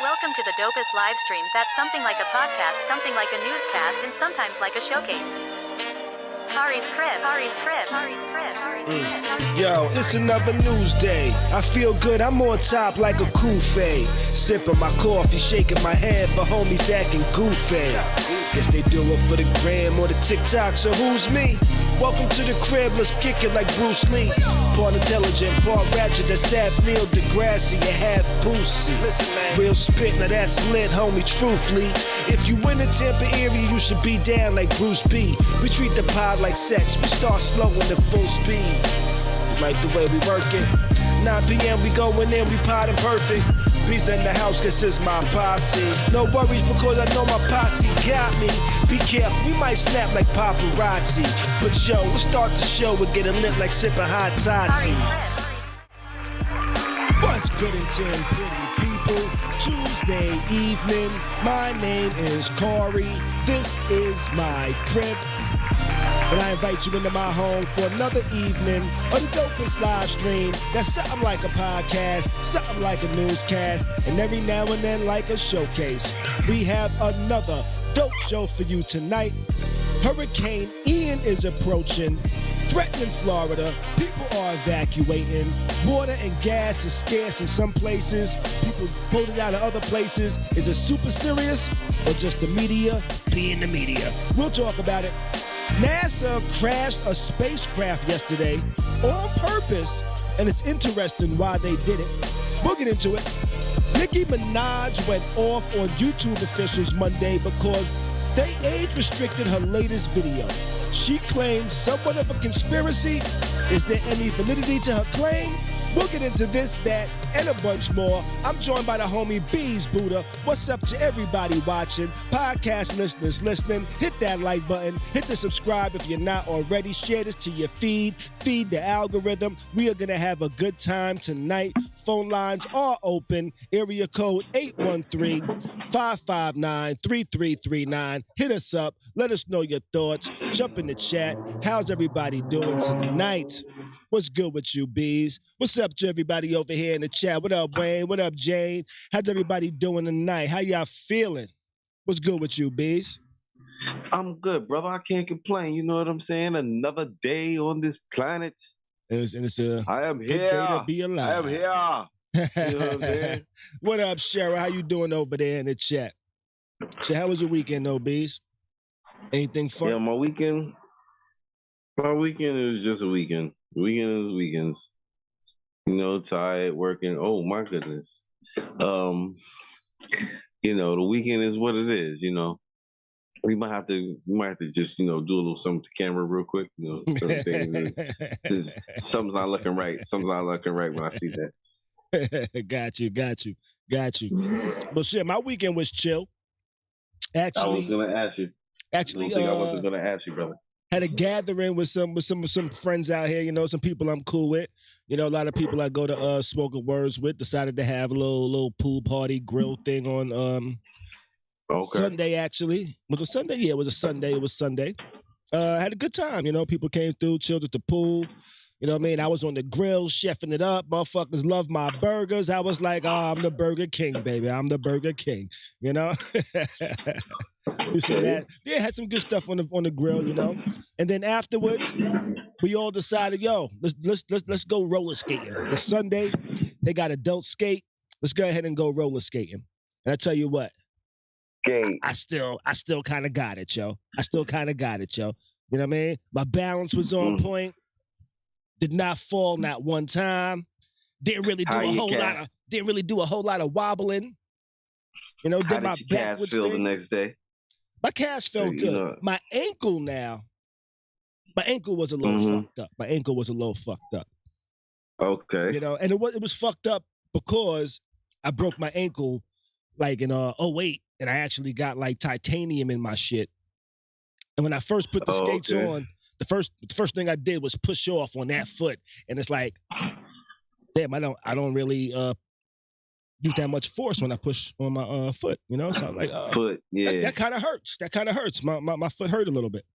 Welcome to the dopest live stream that's something like a podcast, something like a newscast, and sometimes like a showcase. Khary's crib, Khary's crib, Khary's crib, Khary's crib. Yo, it's another news day. I feel good, I'm on top like a kufe. Sipping my coffee, shaking my head for homies acting goofy. Guess they do it for the gram or the TikTok, so who's me? Welcome to the crib, let's kick it like Bruce Lee. Part intelligent, part ratchet, that's half Neil deGrasse, you half Boosie. Listen, man. Real spit, now that's lit, homie, truthfully. If you in the Tampa area, you should be down like Bruce B. We treat the pod like sex, we start slow into full speed. Like the way we work it. 9 p.m. we going in, we potting perfect. Bees in the house, cause it's my posse. No worries because I know my posse got me. Be careful, we might snap like paparazzi. But yo, let's start the show and get it lit like sipping hot toddy. What's good in 10 pretty people? Tuesday evening, my name is Khary. This is my crib. And I invite you into my home for another evening of the dopest live stream. That's something like a podcast, something like a newscast, and every now and then like a showcase. We have another dope show for you tonight. Hurricane Ian is approaching, threatening Florida. People are evacuating. Water and gas is scarce in some places. People voted out of other places. Is it super serious or just the media being the media? We'll talk about it. NASA crashed a spacecraft yesterday on purpose, and it's interesting why they did it. We'll get into it. Nicki Minaj went off on YouTube officials Monday because they age restricted her latest video. She claims somewhat of a conspiracy. Is there any validity to her claim? We'll get into this, that, and a bunch more. I'm joined by the homie Bees Buddha. What's up to everybody watching? Podcast listeners listening. Hit that like button. Hit the subscribe if you're not already. Share this to your feed. Feed the algorithm. We are going to have a good time tonight. Phone lines are open. Area code 813-559-3339. Hit us up. Let us know your thoughts. Jump in the chat. How's everybody doing tonight? What's good with you, Bees? What's up to everybody over here in the chat? What up, Wayne? What up, Jane? How's everybody doing tonight? How y'all feeling? What's good with you, Bees? I'm good, brother. I can't complain. You know what I'm saying? Another day on this planet. And it's a I am good here. day to be alive. I am here. You know what I'm saying? What up, Cheryl? How you doing over there in the chat? So how was your weekend, though, Bees? Anything fun? Yeah, my weekend is just a weekend. Weekend is weekends. You know, tired, working. Oh my goodness. You know, the weekend is what it is, you know. We might have to just, you know, do a little something to camera real quick. You know, certain things. Something's not looking right. Something's not looking right when I see that. Got you. Well, shit, my weekend was chill. Actually, I was gonna ask you. Actually, I wasn't gonna ask you, brother. Had a gathering with some friends out here, you know, some people I'm cool with. You know, a lot of people I go to Spoken Words with. Decided to have a little pool party grill thing on Sunday, actually. Was it Sunday? Yeah, it was a Sunday. It was Sunday. Had a good time. You know, people came through, chilled at the pool. You know what I mean? I was on the grill, chefing it up. Motherfuckers love my burgers. I was like, oh, I'm the Burger King, baby. I'm the Burger King. You know? Okay. Yeah, had some good stuff on the grill, you know. And then afterwards, we all decided, yo, let's go roller skating. It's Sunday. They got adult skate. Let's go ahead and go roller skating. And I tell you what, Okay. I still kind of got it, yo. I still kind of got it, yo. You know what I mean? My balance was on point. Did not fall not one time. Didn't really do a whole lot of wobbling. You know, How did your calves feel the next day? My calves felt good. know. My ankle was a little fucked up. My ankle was a little fucked up. Okay. You know, and it was fucked up because I broke my ankle like in 08, and I actually got like titanium in my shit. And when I first put the skates on, the first thing I did was push off on that foot, and it's like, damn, I don't really use that much force when I push on my foot, you know. So I'm like, foot, yeah, that kind of hurts. That kind of hurts. My foot hurt a little bit,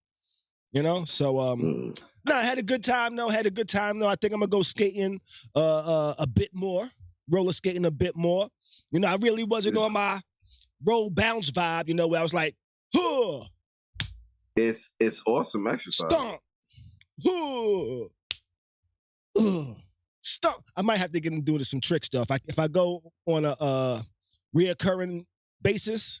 you know. So no, I had a good time though. I think I'm gonna go skating a bit more, roller skating a bit more. You know, I really wasn't on my roll bounce vibe, you know, where I was like, huh. It's awesome exercise. Stomp. Stomp. I might have to get into some trick stuff. If I go on a reoccurring basis,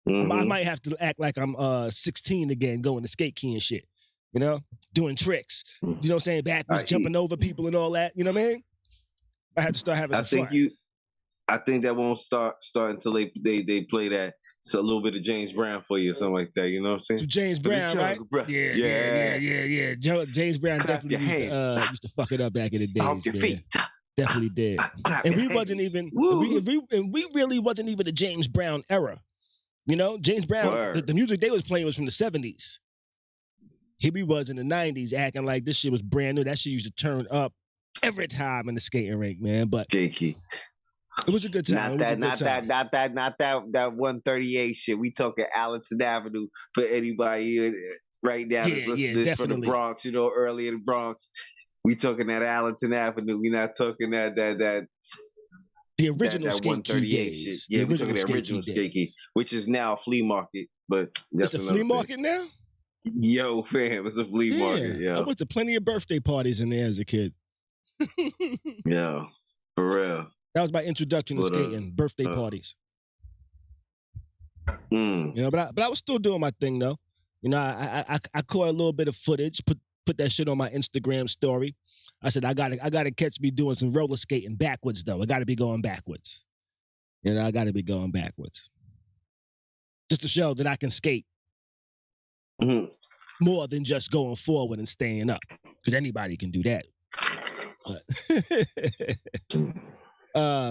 I might have to act like I'm 16 again, going to skate key and shit. You know, doing tricks. You know what I'm saying? Backwards, jumping over people and all that. You know what I mean? I have to start having some fun. I think that won't start until they play that. It's a little bit of James Brown for you or something like that. You know what I'm saying? Some James Brown, right? Yeah. James Brown definitely used to fuck it up back in the days. Stomp your feet. Definitely did. And we wasn't even, we really wasn't even the James Brown era. You know, James Brown, the music they was playing was from the 70s. Here we was in the 90s acting like this shit was brand new. That shit used to turn up every time in the skating rink, man. But Jakey. It was a good time. Not that 138 shit. We talking Allenton Avenue for anybody right now that's listening from the Bronx, you know, early in the Bronx. We talking that Allenton Avenue. We not talking that the original skate key days. Shit. Yeah, we talking the original skate key, which is now a flea market. But it's a flea market now? Yo, fam, it's a flea market. Yeah. I went to plenty of birthday parties in there as a kid. Yeah, for real. That was my introduction to skating, birthday parties. You know, but I was still doing my thing though. You know, I caught a little bit of footage, put that shit on my Instagram story. I said I gotta catch me doing some roller skating backwards though. I gotta be going backwards. You know, I gotta be going backwards. Just to show that I can skate more than just going forward and staying up. Because anybody can do that. But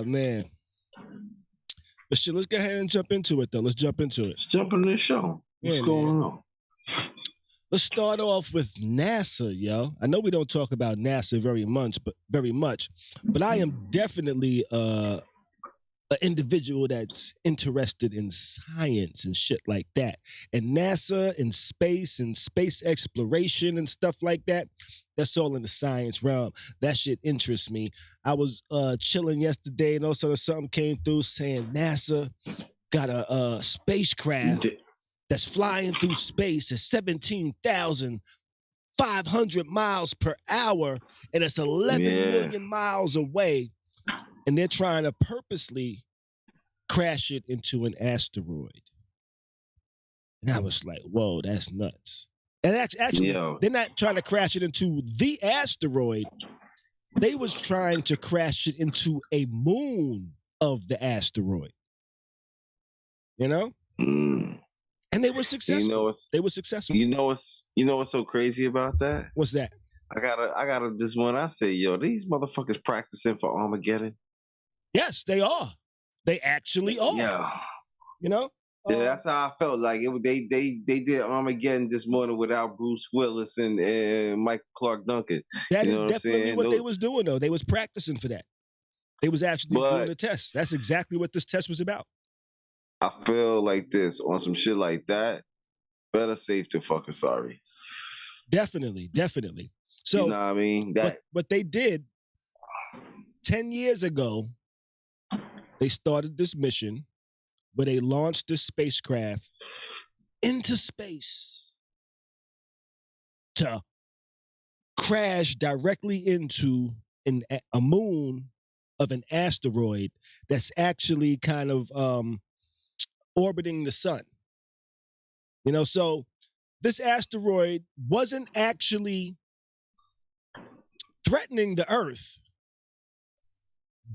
man. But shit, let's go ahead and jump into it though. Let's jump into it. Let's jump in this show. What's going on? Let's start off with NASA, yo. I know we don't talk about NASA very much, but I am definitely an individual that's interested in science and shit like that. And NASA and space exploration and stuff like that, that's all in the science realm. That shit interests me. I was chilling yesterday and all of a sudden something came through saying NASA got a spacecraft that's flying through space at 17,500 miles per hour, and it's 11 million miles away, and they're trying to purposely crash it into an asteroid. And I was like, whoa, that's nuts. And actually, they're not trying to crash it into the asteroid. They was trying to crash it into a moon of the asteroid. You know? And they were successful. They were successful. You know what's so crazy about that? What's that? I gotta this one. I say, yo, these motherfuckers practicing for Armageddon. Yes, they are. They actually are. Yeah. You know? Yeah, that's how I felt. Like they did Armageddon this morning without Bruce Willis and Michael Clark Duncan. That is definitely what they was doing though. They was practicing for that. They was actually doing the test. That's exactly what this test was about. I feel like this on some shit like that. Better safe than fucking sorry. Definitely. So, you know what I mean? But they did 10 years ago. They started this mission where they launched this spacecraft into space to crash directly into a moon of an asteroid that's actually kind of orbiting the sun. You know, so this asteroid wasn't actually threatening the Earth,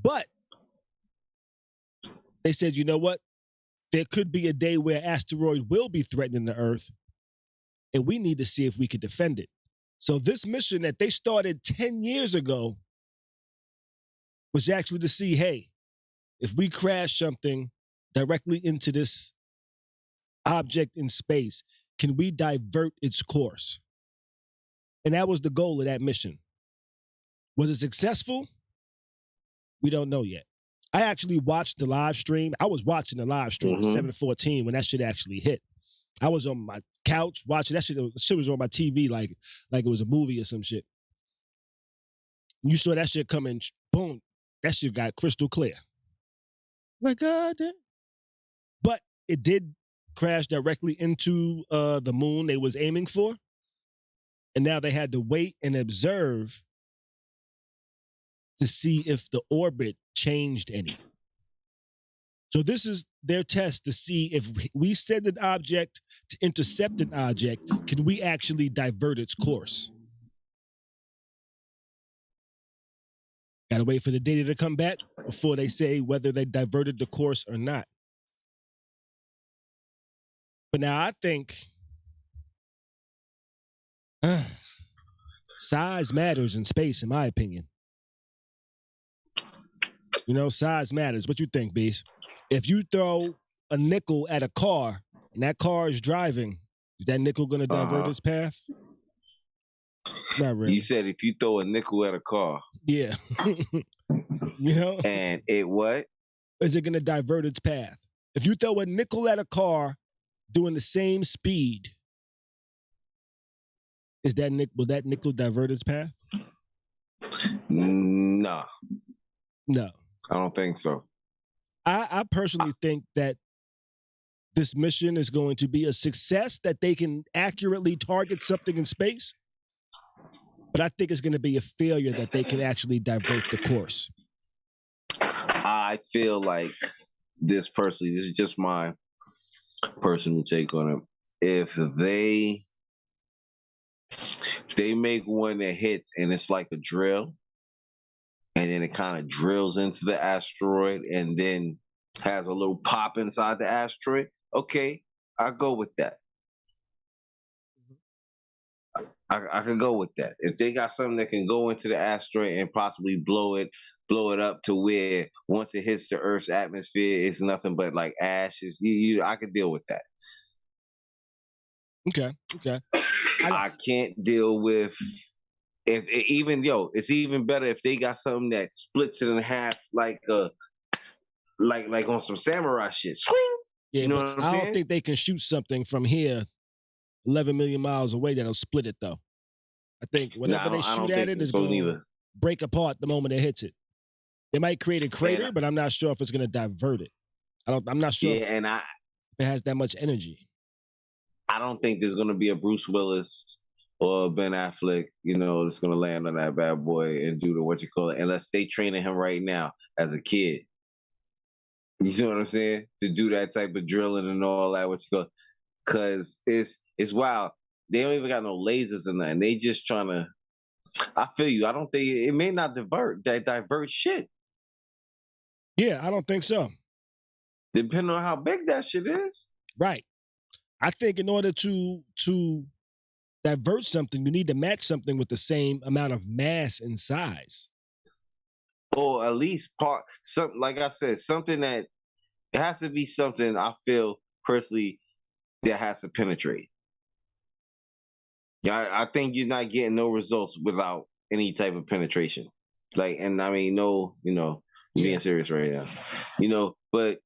but they said, you know what? There could be a day where asteroid will be threatening the Earth, and we need to see if we could defend it. So this mission that they started 10 years ago was actually to see, hey, if we crash something directly into this object in space, can we divert its course? And that was the goal of that mission. Was it successful? We don't know yet. I actually watched the live stream. I was watching the live stream at 7:14 when that shit actually hit. I was on my couch watching that shit. Shit was on my TV like it was a movie or some shit. You saw that shit coming, boom. That shit got crystal clear. My God. But it did crash directly into the moon they was aiming for. And now they had to wait and observe to see if the orbit changed any. So this is their test to see if we send an object to intercept an object, can we actually divert its course? Gotta wait for the data to come back before they say whether they diverted the course or not. But now I think size matters in space, in my opinion. You know, size matters. What you think, Beast? If you throw a nickel at a car and that car is driving, is that nickel going to divert its path? Not really. You said if you throw a nickel at a car. Yeah. You know? And it what? Is it going to divert its path? If you throw a nickel at a car doing the same speed, will that nickel divert its path? No. No. I don't think so. I personally think that this mission is going to be a success, that they can accurately target something in space. But I think it's going to be a failure that they can actually divert the course. I feel like this is just my personal take on it. If they make one that hits and it's like a drill, and then it kind of drills into the asteroid and then has a little pop inside the asteroid, okay, I go with that. I can go with that. If they got something that can go into the asteroid and possibly blow it up to where once it hits the Earth's atmosphere, it's nothing but like ashes. I could deal with that. Okay. I can't deal with it's even better if they got something that splits it in half like on some samurai shit. Swing. Yeah, you know what I'm saying? I don't think they can shoot something from here 11 million miles away that'll split it, though. I think whenever they shoot at it, it's going to break apart the moment it hits it. They might create a crater, but I'm not sure if it's going to divert it. I'm not sure if it has that much energy. I don't think there's going to be a Bruce Willis or Ben Affleck, that's going to land on that bad boy and do unless they training him right now as a kid. You know what I'm saying? To do that type of drilling and all that, because it's wild. They don't even got no lasers in that. They just trying to. I feel you. I don't think it may not divert shit. Yeah, I don't think so. Depending on how big that shit is. Right. I think in order to divert something, you need to match something with the same amount of mass and size. Or at least something, like I said, something that it has to be something I feel personally that has to penetrate. Yeah, I think you're not getting no results without any type of penetration. And I mean, being serious right now, but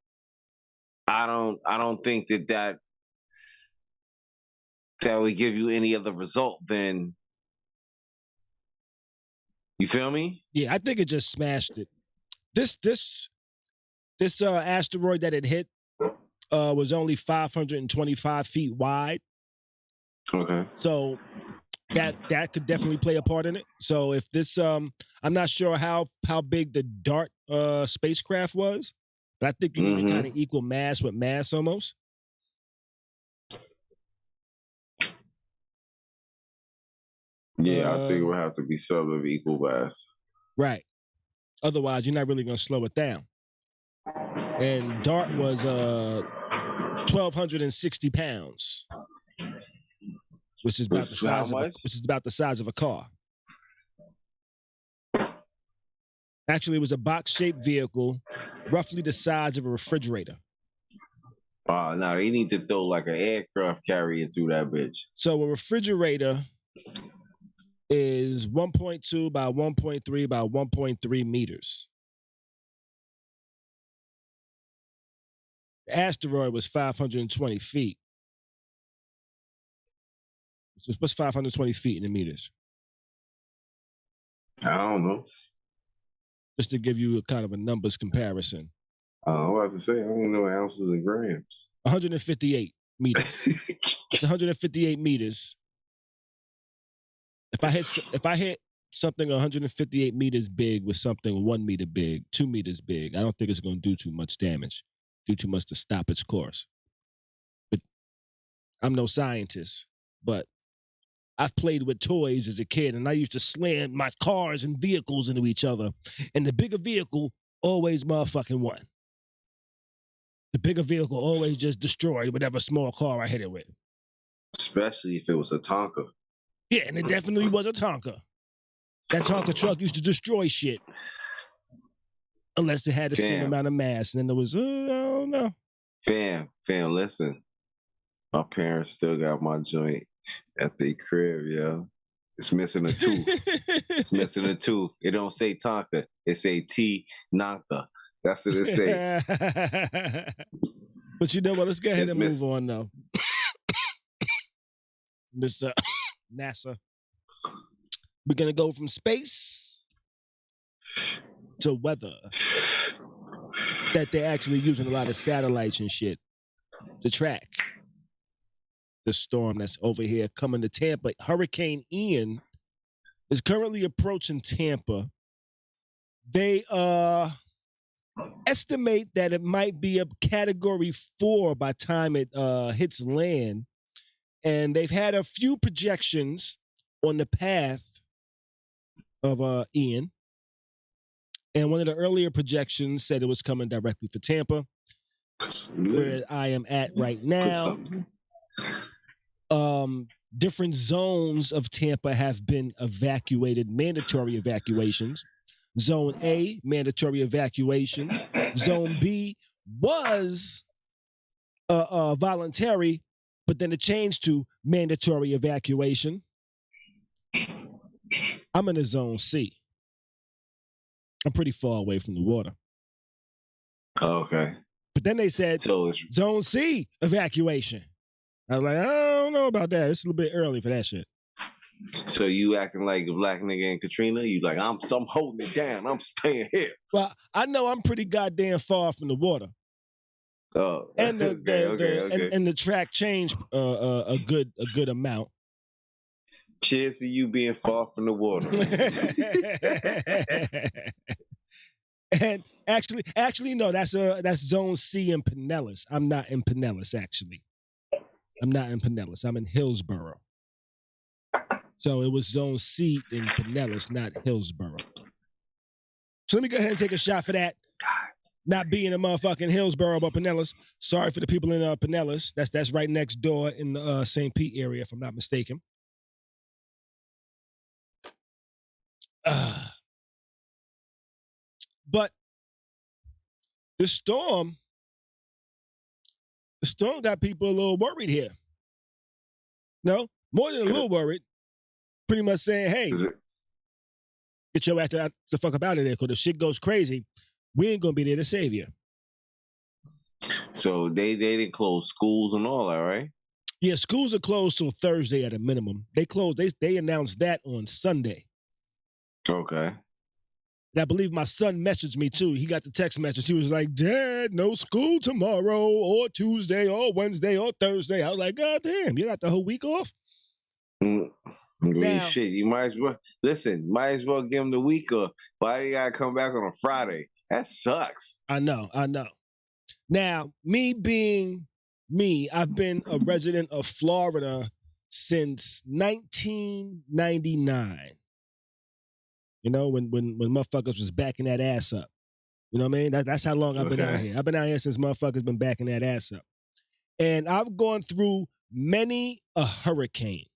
I don't think that that would give you any other result, then you feel me? Yeah, I think it just smashed it. This asteroid that it hit was only 525 feet wide. Okay. So that could definitely play a part in it. So if this I'm not sure how big the DART spacecraft was, but I think you need to kind of equal mass with mass almost. Yeah, I think it would have to be some of equal mass. Right. Otherwise, you're not really going to slow it down. And DART was 1,260 pounds, which is about the size of a car. Actually, it was a box-shaped vehicle, roughly the size of a refrigerator. Now they need to throw like an aircraft carrier through that bitch. So a refrigerator is 1.2 by 1.3 by 1.3 meters. The asteroid was 520 feet. So what's 520 feet in the meters? I don't know. Just to give you a kind of a numbers comparison. I'm about to say, I don't know ounces and grams. 158 meters. It's 158 meters. If I hit something 158 meters big with something 1 meter big, 2 meters big, I don't think it's going to do too much damage, do too much to stop its course. But I'm no scientist, but I've played with toys as a kid, and I used to slam my cars and vehicles into each other, and the bigger vehicle always motherfucking won. The bigger vehicle always just destroyed whatever small car I hit it with. Especially if it was a Tonka. Yeah, and it definitely was a Tonka. That Tonka truck used to destroy shit. Unless it had the same amount of mass. And then there was, I don't know. Fam, listen. My parents still got my joint at their crib, yo. It's missing a tooth. It's missing a tooth. It don't say Tonka. It say T-Nonka. That's what it say. But you know what? Let's go ahead and move on now. This NASA. We're going to go from space to weather. That they're actually using a lot of satellites and shit to track the storm that's over here coming to Tampa. Hurricane Ian is currently approaching Tampa. They estimate that it might be a Category 4 by the time it hits land. And they've had a few projections on the path of Ian. And one of the earlier projections said it was coming directly for Tampa, where I am at right now. Different zones of Tampa have been evacuated, mandatory evacuations. Zone A, mandatory evacuation. Zone B was voluntary, but then it changed to mandatory evacuation. I'm in the Zone C. I'm pretty far away from the water. Okay. But then they said, Zone C evacuation. I was like, I don't know about that. It's a little bit early for that shit. So you acting like a black nigga in Katrina? You like, I'm holding it down. I'm staying here. Well, I know I'm pretty goddamn far from the water. Oh, and and the track changed a good amount. Cheers to you being far from the water. And actually, no, that's Zone C in Pinellas. I'm not in Pinellas, actually. I'm not in Pinellas. I'm in Hillsborough. So it was Zone C in Pinellas, not Hillsborough. So let me go ahead and take a shot for that. Not being in motherfucking Hillsborough, but Pinellas. Sorry for the people in Pinellas. That's right next door in the St. Pete area, if I'm not mistaken. But the storm got people a little worried here. No, more than a little worried. Pretty much saying, hey, get your ass the fuck up out of there, because if shit goes crazy, we ain't gonna be there to save you. So they didn't close schools and all that, right? Yeah, schools are closed till Thursday at a minimum. They closed. They announced that on Sunday. Okay. And I believe my son messaged me too. He got the text message. He was like, "Dad, no school tomorrow or Tuesday or Wednesday or Thursday." I was like, "God damn, you got the whole week off?" Now, shit, you might as well might as well give him the week off. Why you gotta come back on a Friday? That sucks. I know. Now, me being me, I've been a resident of Florida since 1999. You know, when motherfuckers was backing that ass up. You know what I mean? That's how long I've been out here. I've been out here since motherfuckers been backing that ass up. And I've gone through many a hurricane.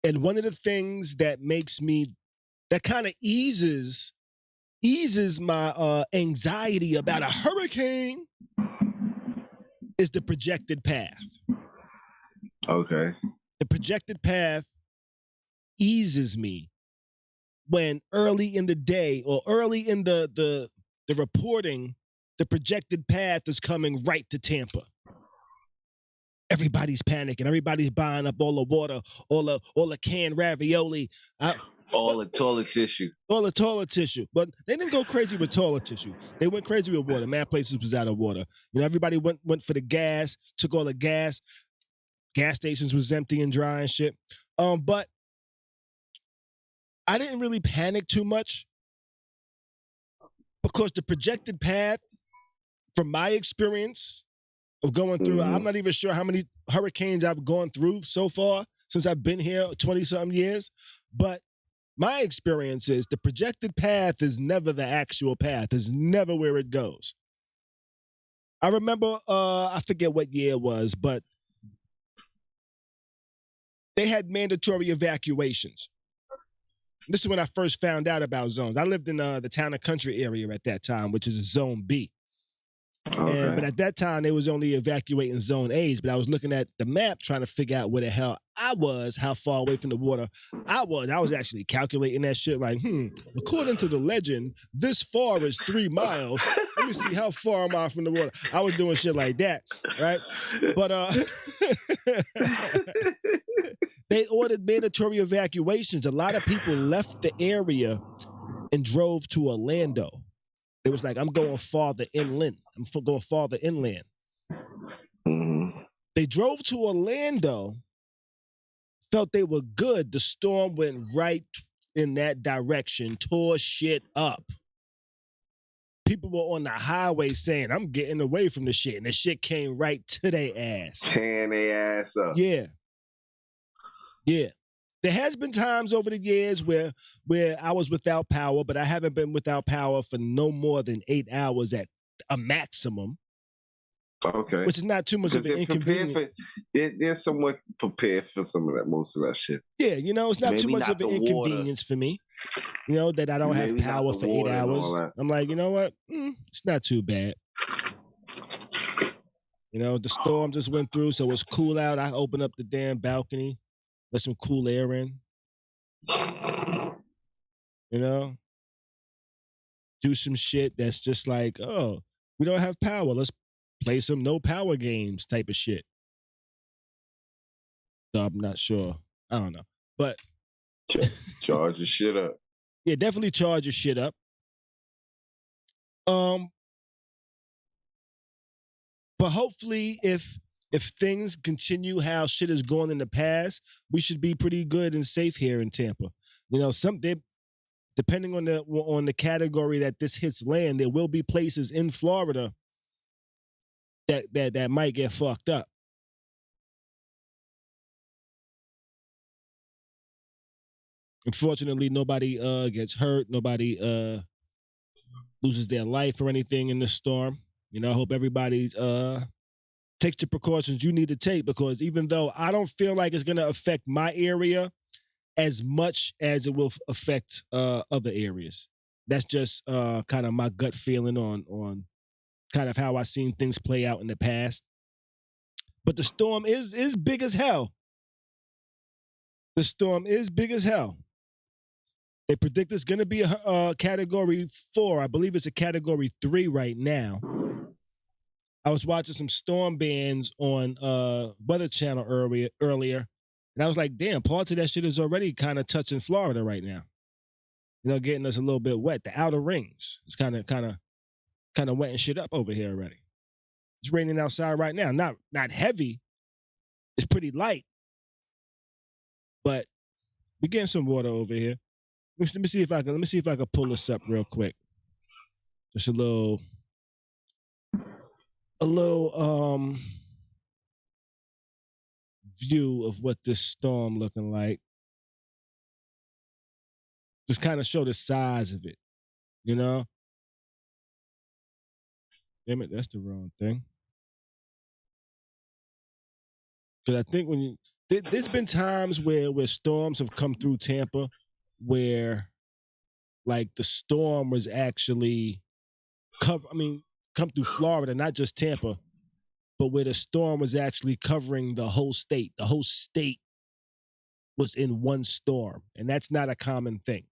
And one of the things that makes me, that kind of eases my anxiety about a hurricane is the projected path. Okay. The projected path eases me when early in the day or early in the reporting, the projected path is coming right to Tampa. Everybody's panicking. Everybody's buying up all the water, all the canned ravioli. All the toilet tissue. All the toilet tissue. But they didn't go crazy with toilet tissue. They went crazy with water. Man, places was out of water. You know, everybody went for the gas, took all the gas. Gas stations was empty and dry and shit. But I didn't really panic too much because the projected path, from my experience of going through, I'm not even sure how many hurricanes I've gone through so far since I've been here 20-something years. But my experience is the projected path is never the actual path. It's never where it goes. I remember, I forget what year it was, but they had mandatory evacuations. This is when I first found out about zones. I lived in the town and country area at that time, which is a zone B. Okay. But at that time, they was only evacuating zone A's. But I was looking at the map trying to figure out where the hell I was, how far away from the water I was. I was actually calculating that shit like, according to the legend, this far is 3 miles. Let me see how far am I from the water. I was doing shit like that, right? But they ordered mandatory evacuations. A lot of people left the area and drove to Orlando. It was like, I'm going farther inland. I'm going farther inland. They drove to Orlando, felt they were good. The storm went right in that direction, tore shit up. People were on the highway saying, I'm getting away from the shit. And the shit came right to their ass. Tearing their ass up. Yeah. Yeah. There has been times over the years where I was without power, but I haven't been without power for no more than 8 hours at a maximum. Okay. Which is not too much of an inconvenience. They're somewhat prepared for most of that shit. Yeah, you know, it's not too much of an inconvenience for me. You know, that I don't have power for 8 hours. I'm like, you know what? It's not too bad. You know, the storm just went through, so it's cool out. I opened up the damn balcony. Let some cool air in. You know? Do some shit that's just like, oh, we don't have power. Let's play some no power games type of shit. So I'm not sure. I don't know. But charge your shit up. Yeah, definitely charge your shit up. But hopefully if things continue how shit has gone in the past, we should be pretty good and safe here in Tampa. You know, depending on the category that this hits land, there will be places in Florida that might get fucked up. Unfortunately, nobody gets hurt. Nobody loses their life or anything in the storm. You know, I hope everybody's take the precautions you need to take, because even though I don't feel like it's going to affect my area as much as it will affect other areas. That's just kind of my gut feeling on kind of how I've seen things play out in the past. But the storm is big as hell. The storm is big as hell. They predict it's going to be a category 4. I believe it's a category 3 right now. I was watching some storm bands on Weather Channel earlier, and I was like, damn, parts of that shit is already kind of touching Florida right now. You know, getting us a little bit wet. The outer rings is kind of wetting shit up over here already. It's raining outside right now. Not heavy. It's pretty light, but we're getting some water over here. Let me see if I can pull this up real quick. Just a little view of what this storm looking like. Just kind of show the size of it, you know? Damn it, that's the wrong thing. Because I think there's been times where storms have come through Tampa where like the storm was actually come through Florida, not just Tampa, but where the storm was actually covering the whole state. The whole state was in one storm, and that's not a common thing.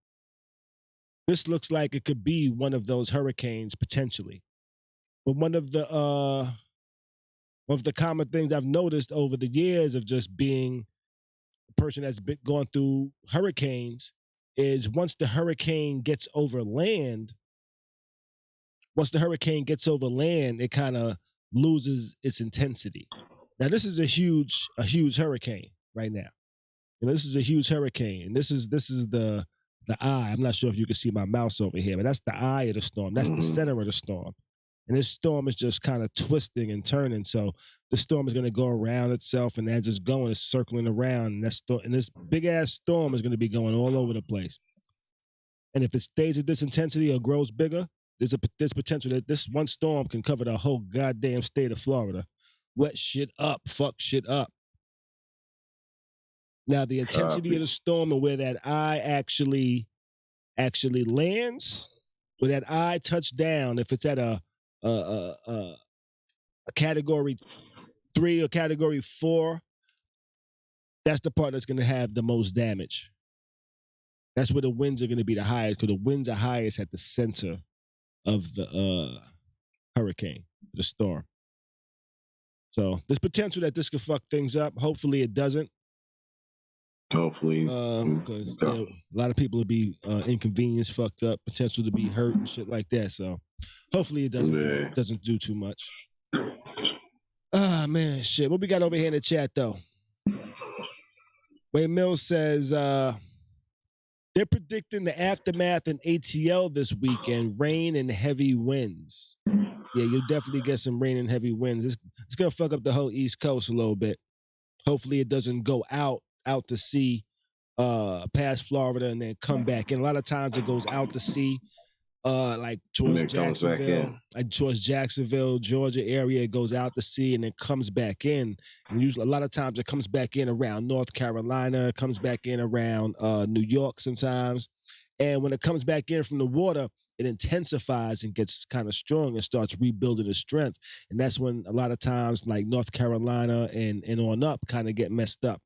This looks like it could be one of those hurricanes potentially. But one of the common things I've noticed over the years of just being a person that's been going through hurricanes is once the hurricane gets over land, it kind of loses its intensity. Now, this is a huge hurricane right now. You know, this is a huge hurricane. And this is the eye. I'm not sure if you can see my mouse over here, but that's the eye of the storm. That's the center of the storm. And this storm is just kind of twisting and turning. So the storm is going to go around itself, and as it's going, it's circling around. And this big-ass storm is going to be going all over the place. And if it stays at this intensity or grows bigger, there's potential that this one storm can cover the whole goddamn state of Florida. Wet shit up, fuck shit up. Now, the intensity of the storm and where that eye actually lands, where that eye touch down, if it's at a category 3 or category 4, that's the part that's going to have the most damage. That's where the winds are going to be the highest, because the winds are highest at the center of the hurricane, the storm. So there's potential that this could fuck things up. Hopefully it doesn't. Hopefully. Because a lot of people will be inconvenienced, fucked up, potential to be hurt and shit like that. So hopefully it doesn't do too much. Ah, man, shit. What we got over here in the chat, though? Wade Mills says they're predicting the aftermath in ATL this weekend, rain and heavy winds. Yeah, you'll definitely get some rain and heavy winds. It's going to fuck up the whole East Coast a little bit. Hopefully it doesn't go out to sea past Florida and then come back in. A lot of times it goes out to sea, like towards Jacksonville, Georgia area. It goes out to sea and then comes back in. And usually a lot of times it comes back in around North Carolina, it comes back in around New York sometimes. And when it comes back in from the water, it intensifies and gets kind of strong and starts rebuilding its strength. And that's when a lot of times like North Carolina and on up kind of get messed up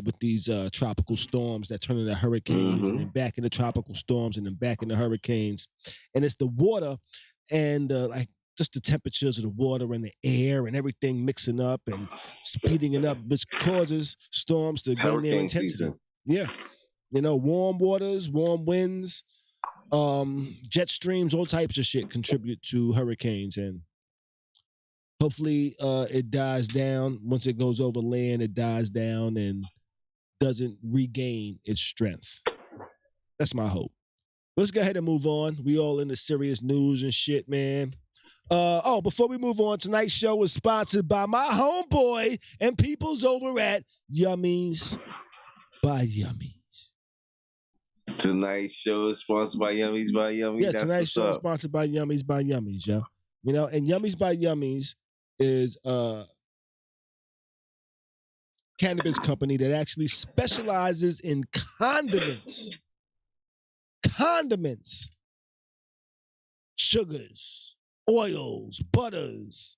with these tropical storms that turn into hurricanes and then back into tropical storms and then back into hurricanes. And it's the water and like just the temperatures of the water and the air and everything mixing up and speeding it up, which causes storms to gain their intensity. Season. Yeah. You know, warm waters, warm winds, jet streams, all types of shit contribute to hurricanes. And hopefully it dies down. Once it goes over land, it dies down and doesn't regain its strength. That's my hope. Let's go ahead and move on. We all in the serious news and shit, man. Before we move on, tonight's show is sponsored by my homeboy and peoples over at YummyzByYummy. Tonight's show is sponsored by YummyzByYummy. Yeah, tonight's show is sponsored by YummyzByYummy, yo. You know, and YummyzByYummy is a cannabis company that actually specializes in condiments, sugars, oils, butters.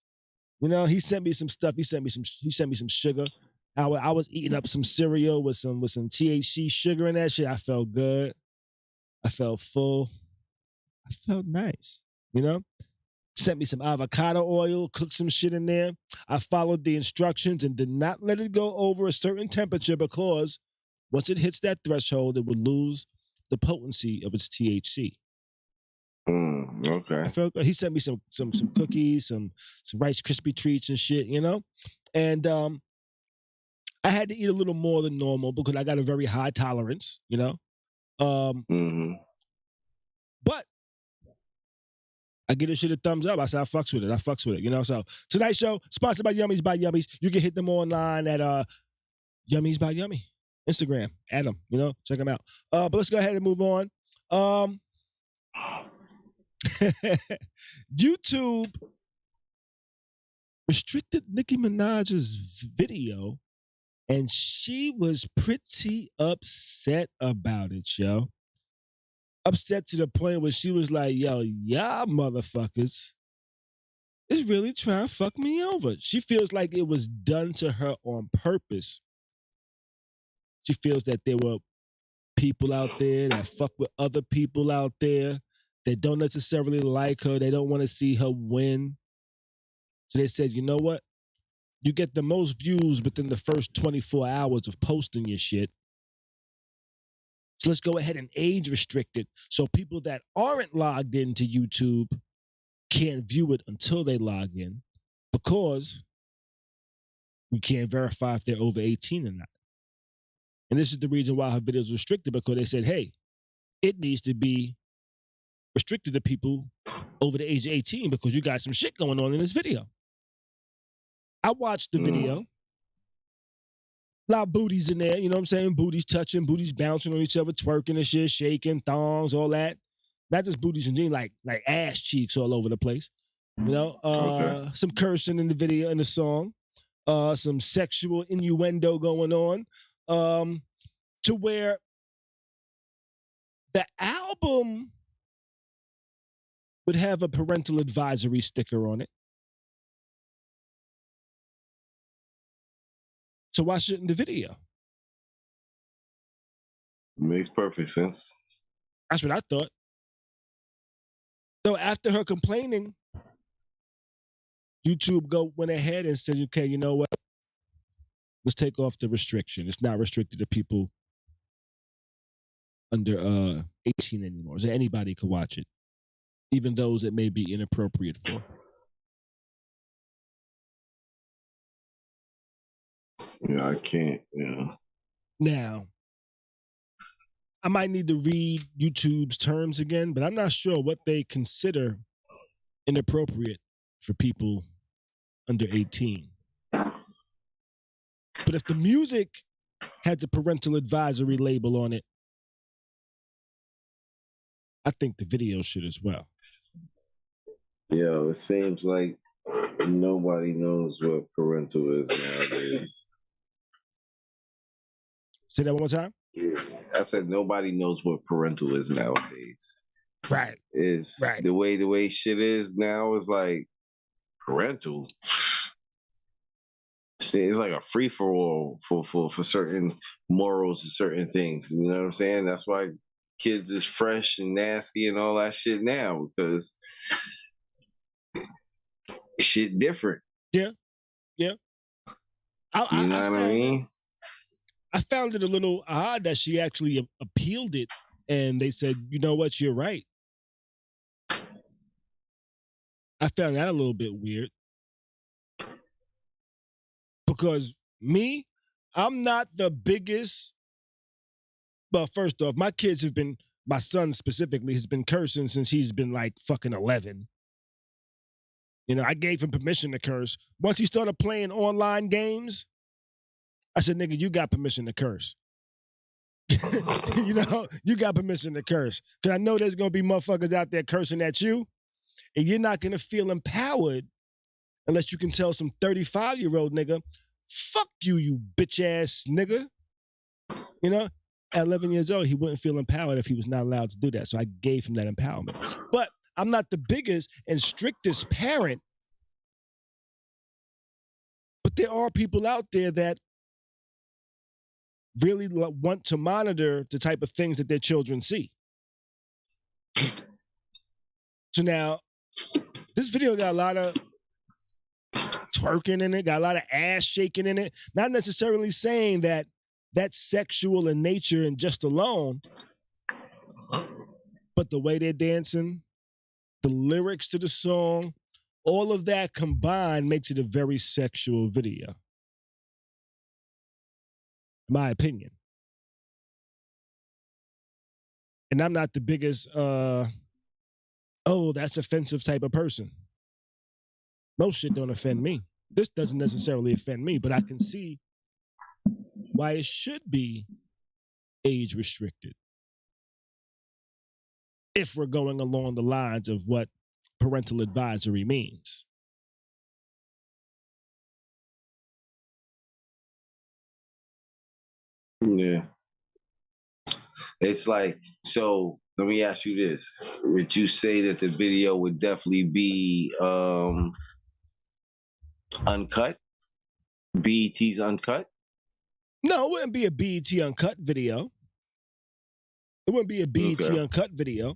You know, he sent me some stuff. He sent me some sugar. I was eating up some cereal with some THC sugar in that shit. I felt good. I felt full. I felt nice. You know. Sent me some avocado oil, cooked some shit in there. I followed the instructions and did not let it go over a certain temperature because once it hits that threshold, it would lose the potency of its THC. Okay. I felt he sent me some cookies, some Rice Krispie treats and shit, you know? And I had to eat a little more than normal because I got a very high tolerance, you know? But I give this shit a thumbs up. I said, I fucks with it, you know? So tonight's show, sponsored by Yummies by Yummies. You can hit them online at Yummies by Yummy. Instagram, add them, you know? Check them out. But let's go ahead and move on. YouTube restricted Nicki Minaj's video, and she was pretty upset about it, yo. Upset to the point where she was like, yo, y'all motherfuckers is really trying to fuck me over. She feels like it was done to her on purpose. She feels that there were people out there that fuck with other people out there that don't necessarily like her. They don't want to see her win. So they said, you know what? You get the most views within the first 24 hours of posting your shit. So let's go ahead and age restrict it so people that aren't logged into YouTube can't view it until they log in because we can't verify if they're over 18 or not. And this is the reason why her video is restricted, because they said, hey, it needs to be restricted to people over the age of 18 because you got some shit going on in this video. I watched the video. A lot of booties in there, you know what I'm saying? Booties touching, booties bouncing on each other, twerking and shit, shaking, thongs, all that. Not just booties and jeans, like ass cheeks all over the place. You know, some cursing in the video, in the song, some sexual innuendo going on, to where the album would have a parental advisory sticker on it. So why shouldn't the video? Makes perfect sense. That's what I thought. So after her complaining, YouTube went ahead and said, okay, you know what? Let's take off the restriction. It's not restricted to people under 18 anymore. So anybody could watch it, even those that may be inappropriate for. Yeah, I can't. Yeah. Now, I might need to read YouTube's terms again, but I'm not sure what they consider inappropriate for people under 18. But if the music had the parental advisory label on it, I think the video should as well. Yo, it seems like nobody knows what parental is nowadays. Say that one more time. Yeah, I said nobody knows what parental is nowadays. Right. Is right. The way shit is now is like parental. It's like a free for all for certain morals and certain things. You know what I'm saying? That's why kids is fresh and nasty and all that shit now, because shit different. Yeah. You know what I mean? I found it a little odd that she actually appealed it, and they said, you know what, you're right. I found that a little bit weird. Because me, I'm not the biggest. Well, first off, my son specifically has been cursing since he's been like fucking 11. You know, I gave him permission to curse. Once he started playing online games, I said, nigga, you got permission to curse. You know, you got permission to curse. Because I know there's going to be motherfuckers out there cursing at you, and you're not going to feel empowered unless you can tell some 35-year-old nigga, fuck you, you bitch-ass nigga. You know, at 11 years old, he wouldn't feel empowered if he was not allowed to do that. So I gave him that empowerment. But I'm not the biggest and strictest parent. But there are people out there that really want to monitor the type of things that their children see. So now, This video got a lot of twerking in it, got a lot of ass shaking in it. Not necessarily saying that that's sexual in nature and just alone, but the way they're dancing, the lyrics to the song, all of that combined makes it a very sexual video. In my opinion. And I'm not the biggest, that's offensive type of person. Most shit don't offend me. This doesn't necessarily offend me, but I can see why it should be age restricted. If we're going along the lines of what parental advisory means. Yeah. It's like, so let me ask you this. Would you say that the video would definitely be uncut? BET's uncut? No, it wouldn't be a BET uncut video. It wouldn't be a BET uncut video.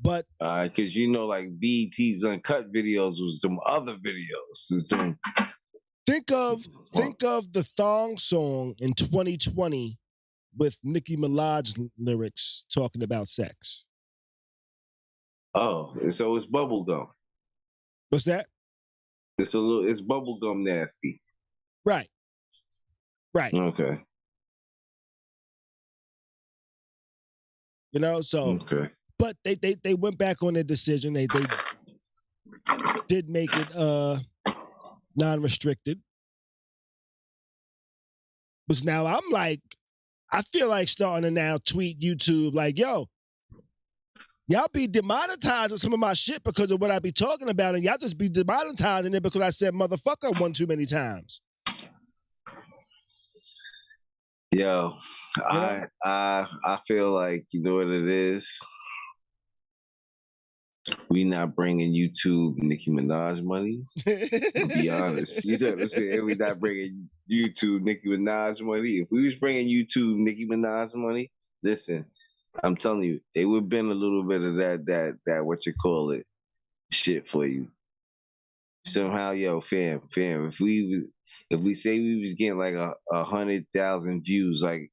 But because like BET's uncut videos was some other videos. Think of the thong song in 2020 with Nicki Minaj lyrics talking about sex. Oh, so it's bubblegum. What's that? It's bubblegum nasty. Right. Okay. So okay. But they went back on their decision. They did make it non-restricted. But now I feel like starting to now tweet YouTube like, yo, y'all be demonetizing some of my shit because of what I be talking about, and y'all just be demonetizing it because I said motherfucker one too many times. Yo, I feel like, you know what it is? We not bringing YouTube Nicki Minaj money. To be honest, you know what I'm saying? We not bringing YouTube Nicki Minaj money. If we was bringing YouTube Nicki Minaj money, listen, I'm telling you, they would been a little bit of that what you call it shit for you. Somehow, yo, fam, if we say we was getting like 100,000 views, like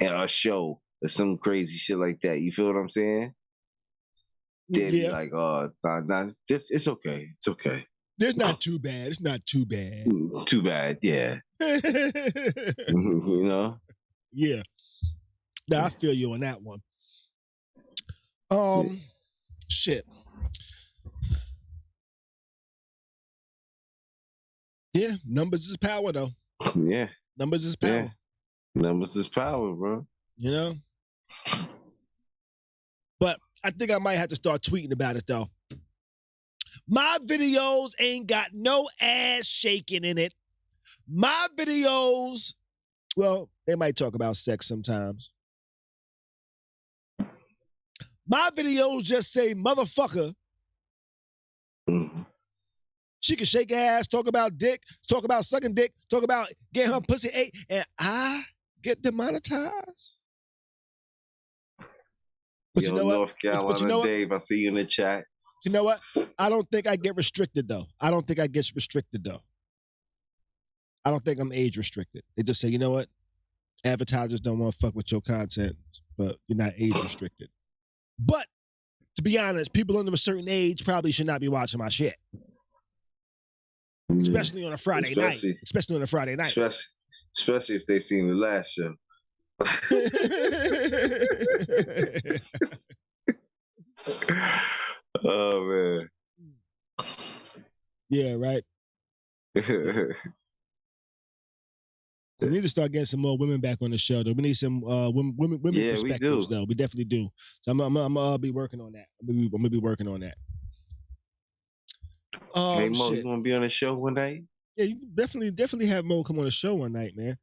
at our show or some crazy shit like that, you feel what I'm saying? They'd be like, it's okay. It's okay. It's not too bad. It's not too bad. Too bad, yeah. You know? Yeah. Nah, I feel you on that one. Shit. Yeah, numbers is power, though. Yeah. Numbers is power. Yeah. Numbers is power, bro. But I think I might have to start tweeting about it, though. My videos ain't got no ass shaking in it. My videos, well, they might talk about sex sometimes. My videos just say motherfucker. Mm-hmm. She can shake ass, talk about dick, talk about sucking dick, talk about getting her pussy ate, and I get demonetized. But Yo, you know what? North Carolina but you know Dave, I see you in the chat. You know what? I don't think I get restricted, though. I don't think I'm age restricted. They just say, you know what? Advertisers don't want to fuck with your content, but you're not age restricted. But to be honest, people under a certain age probably should not be watching my shit. Especially on a Friday night. Especially on a Friday night. Especially if they seen the last show. Oh man. Yeah, right. So we need to start getting some more women back on the show, though. We need some women perspectives, though. We definitely do. So I'm gonna be working on that. I'm gonna be working on that. Hey Mo, you gonna be on the show one night? Yeah, you definitely have Mo come on the show one night, man.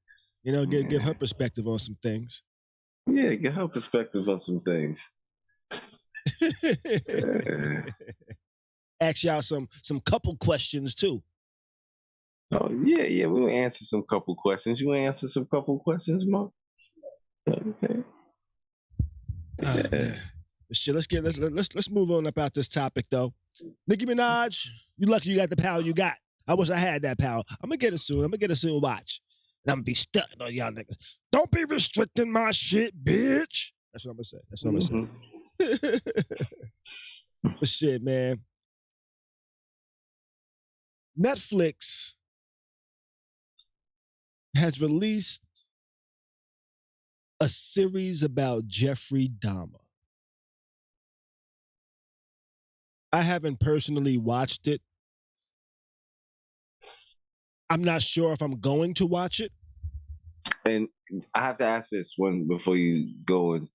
Give her perspective on some things. Yeah, get her perspective on some things. Ask y'all some couple questions too. Oh yeah, we'll answer some couple questions. You want to answer some couple questions, Mo? Okay. Shit, let's move on about this topic though. Nicki Minaj, you lucky you got the power you got. I wish I had that power. I'm gonna get it soon. I'm gonna get a soon watch. And I'm gonna be stuck on y'all niggas. Don't be restricting my shit, bitch. That's what I'm gonna say. That's what I'm gonna say. But shit, man. Netflix has released a series about Jeffrey Dahmer. I haven't personally watched it. I'm not sure if I'm going to watch it. And I have to ask this one before you go in.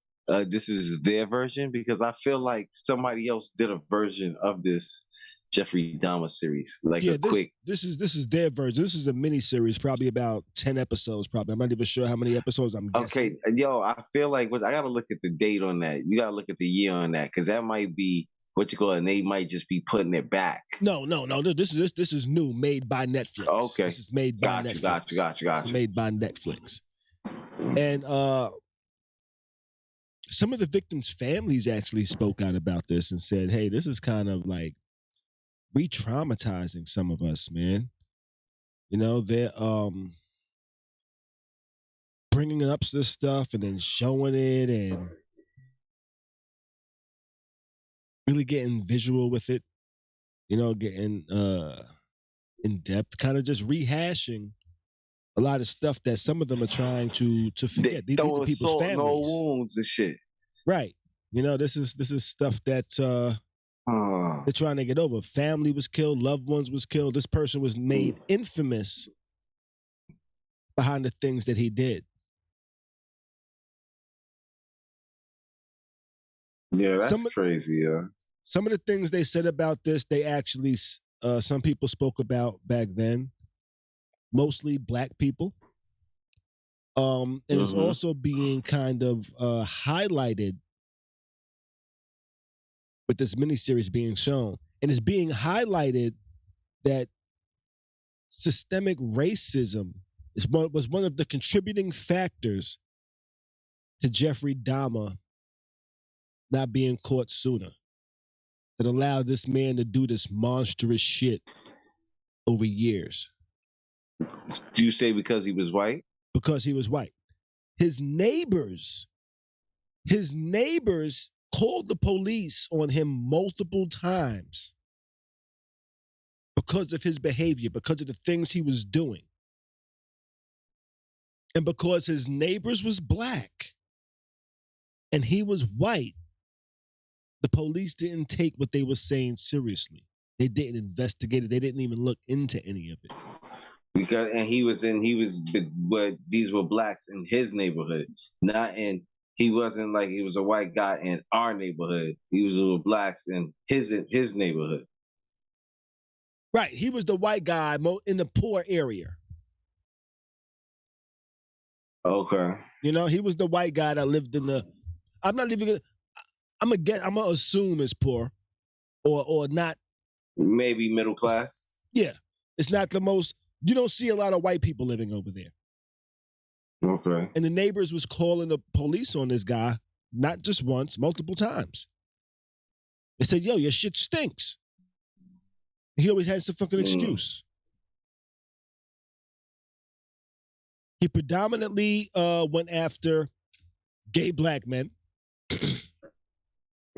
This is their version, because I feel like somebody else did a version of this Jeffrey Dahmer series. Like this is their version. This is a mini series, probably about 10 episodes. Probably, I'm not even sure how many episodes. I'm guessing. Okay, yo, I feel like I gotta look at the date on that. You gotta look at the year on that, because that might be what you call it, and they might just be putting it back. No. This is new, made by Netflix. Okay, this is made by Netflix. Gotcha. It's made by Netflix, and some of the victims' families actually spoke out about this and said, "Hey, this is kind of like re-traumatizing some of us, man. You know, they're bringing up this stuff and then showing it and really getting visual with it, you know, getting in depth, kind of just rehashing a lot of stuff that some of them are trying to forget. These are people's families. No wounds and shit. Right. You know, this is stuff that's they're trying to get over. Family was killed, loved ones was killed. This person was made infamous behind the things that he did. Yeah, that's crazy, yeah. Some of the things they said about this, they actually, some people spoke about back then, mostly black people. And it's also being kind of highlighted with this miniseries being shown. And it's being highlighted that systemic racism was one of the contributing factors to Jeffrey Dahmer not being caught sooner, that allowed this man to do this monstrous shit over years. Do you say because he was white? Because he was white. His neighbors called the police on him multiple times because of his behavior, because of the things he was doing. And because his neighbors was black and he was white, the police didn't take what they were saying seriously. They didn't investigate it. They didn't even look into any of it. But these were blacks in his neighborhood, he wasn't like he was a white guy in our neighborhood. He was with blacks in his neighborhood. Right. He was the white guy in the poor area. Okay. You know, he was the white guy that lived in the, I'm gonna assume it's poor or not. Maybe middle class. Yeah. It's not the most, you don't see a lot of white people living over there. Okay. And the neighbors was calling the police on this guy, not just once, multiple times. They said, yo, your shit stinks. He always had some fucking excuse. He predominantly went after gay black men.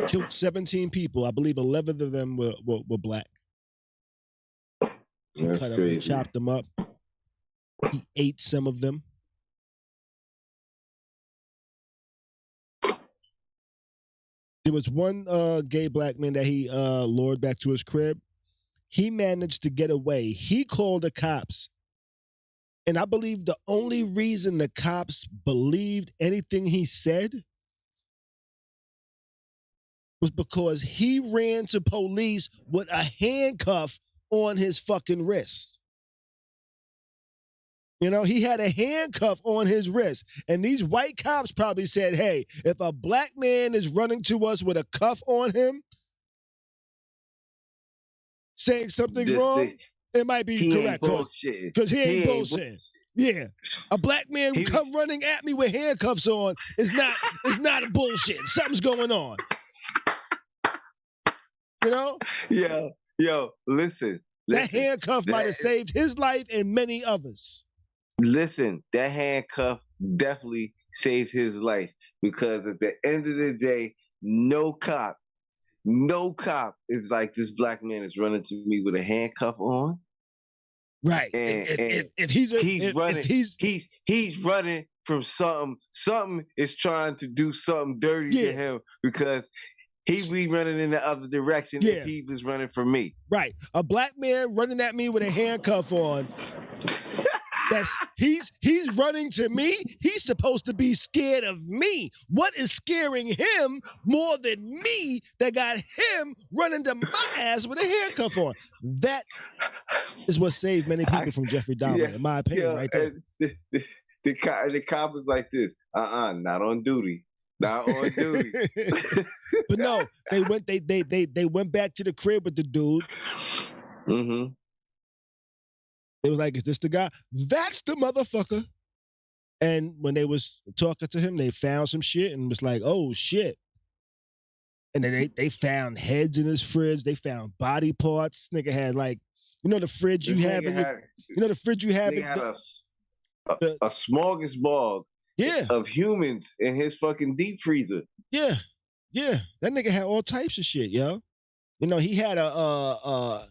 Killed 17 people. I believe 11 of them were black. That's crazy. He chopped them up. He ate some of them. There was one gay black man that he lured back to his crib. He managed to get away. He called the cops. And I believe the only reason the cops believed anything he said was because he ran to police with a handcuff on his fucking wrist. You know, he had a handcuff on his wrist. And these white cops probably said, hey, if a black man is running to us with a cuff on him, saying something wrong, it might be correct. Because he ain't bullshit. Yeah. A black man come running at me with handcuffs on is not a bullshit. Something's going on. You know? Yo, listen. That handcuff might have saved his life and many others. Listen, that handcuff definitely saved his life because at the end of the day, no cop is like, this black man is running to me with a handcuff on. Right. And if he's running from something is trying to do something dirty to him because he be running in the other direction if he was running from me. Right. A black man running at me with a handcuff on. He's running to me. He's supposed to be scared of me. What is scaring him more than me that got him running to my ass with a handcuff on? That is what saved many people from Jeffrey Dahmer, in my opinion, right there. The cop was like this. Not on duty. Not on duty. But no, they went back to the crib with the dude. Mm-hmm. They was like, is this the guy? That's the motherfucker. And when they was talking to him, they found some shit and was like, oh, shit. And then they found heads in his fridge. They found body parts. Nigga had like, the fridge you have in the fridge you have. A smorgasbord of humans in his fucking deep freezer. Yeah. That nigga had all types of shit, yo. He had a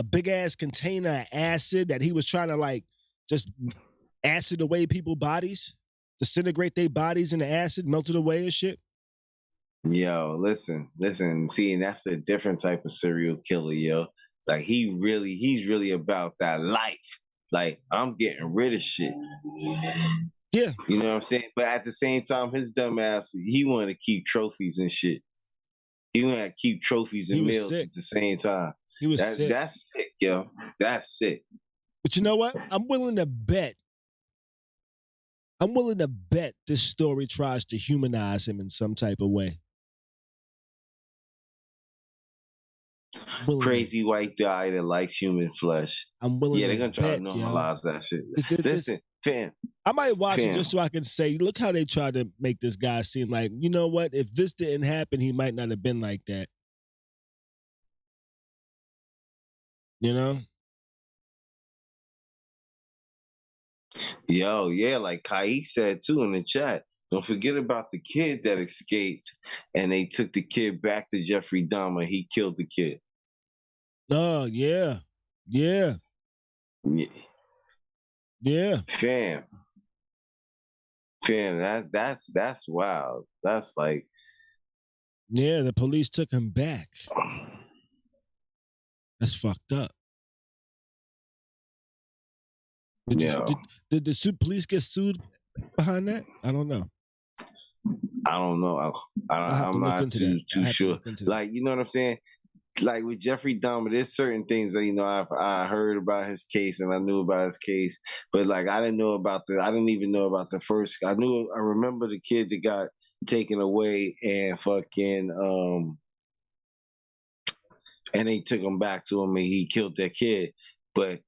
big ass container of acid that he was trying to like just acid away people's bodies, disintegrate their bodies in the acid, melt it away and shit. Yo, listen. See, and that's a different type of serial killer, yo. Like he's really about that life. Like, I'm getting rid of shit. Yeah. You know what I'm saying? But at the same time, his dumb ass, he wanted to keep trophies and shit. He wanted to keep trophies and meals at the same time. He was sick. That's sick, yo. That's sick. But you know what? I'm willing to bet this story tries to humanize him in some type of way. Crazy white guy that likes human flesh. I'm willing. They're gonna try to normalize that shit. Listen, fam. I might watch it just so I can say, look how they tried to make this guy seem like, you know what? If this didn't happen, he might not have been like that. You know? Yo, yeah, like Khary said too in the chat. Don't forget about the kid that escaped and they took the kid back to Jeffrey Dahmer. He killed the kid. Oh, yeah. Yeah. Fam, that's wild. That's like, yeah, the police took him back. That's fucked up. Did the police get sued behind that? I don't know. I'm not too sure. Like, you know what I'm saying? Like with Jeffrey Dahmer, there's certain things that I heard about his case and I knew about his case, but like I didn't even know about the first. I remember the kid that got taken away and fucking and they took him back to him and he killed that kid, but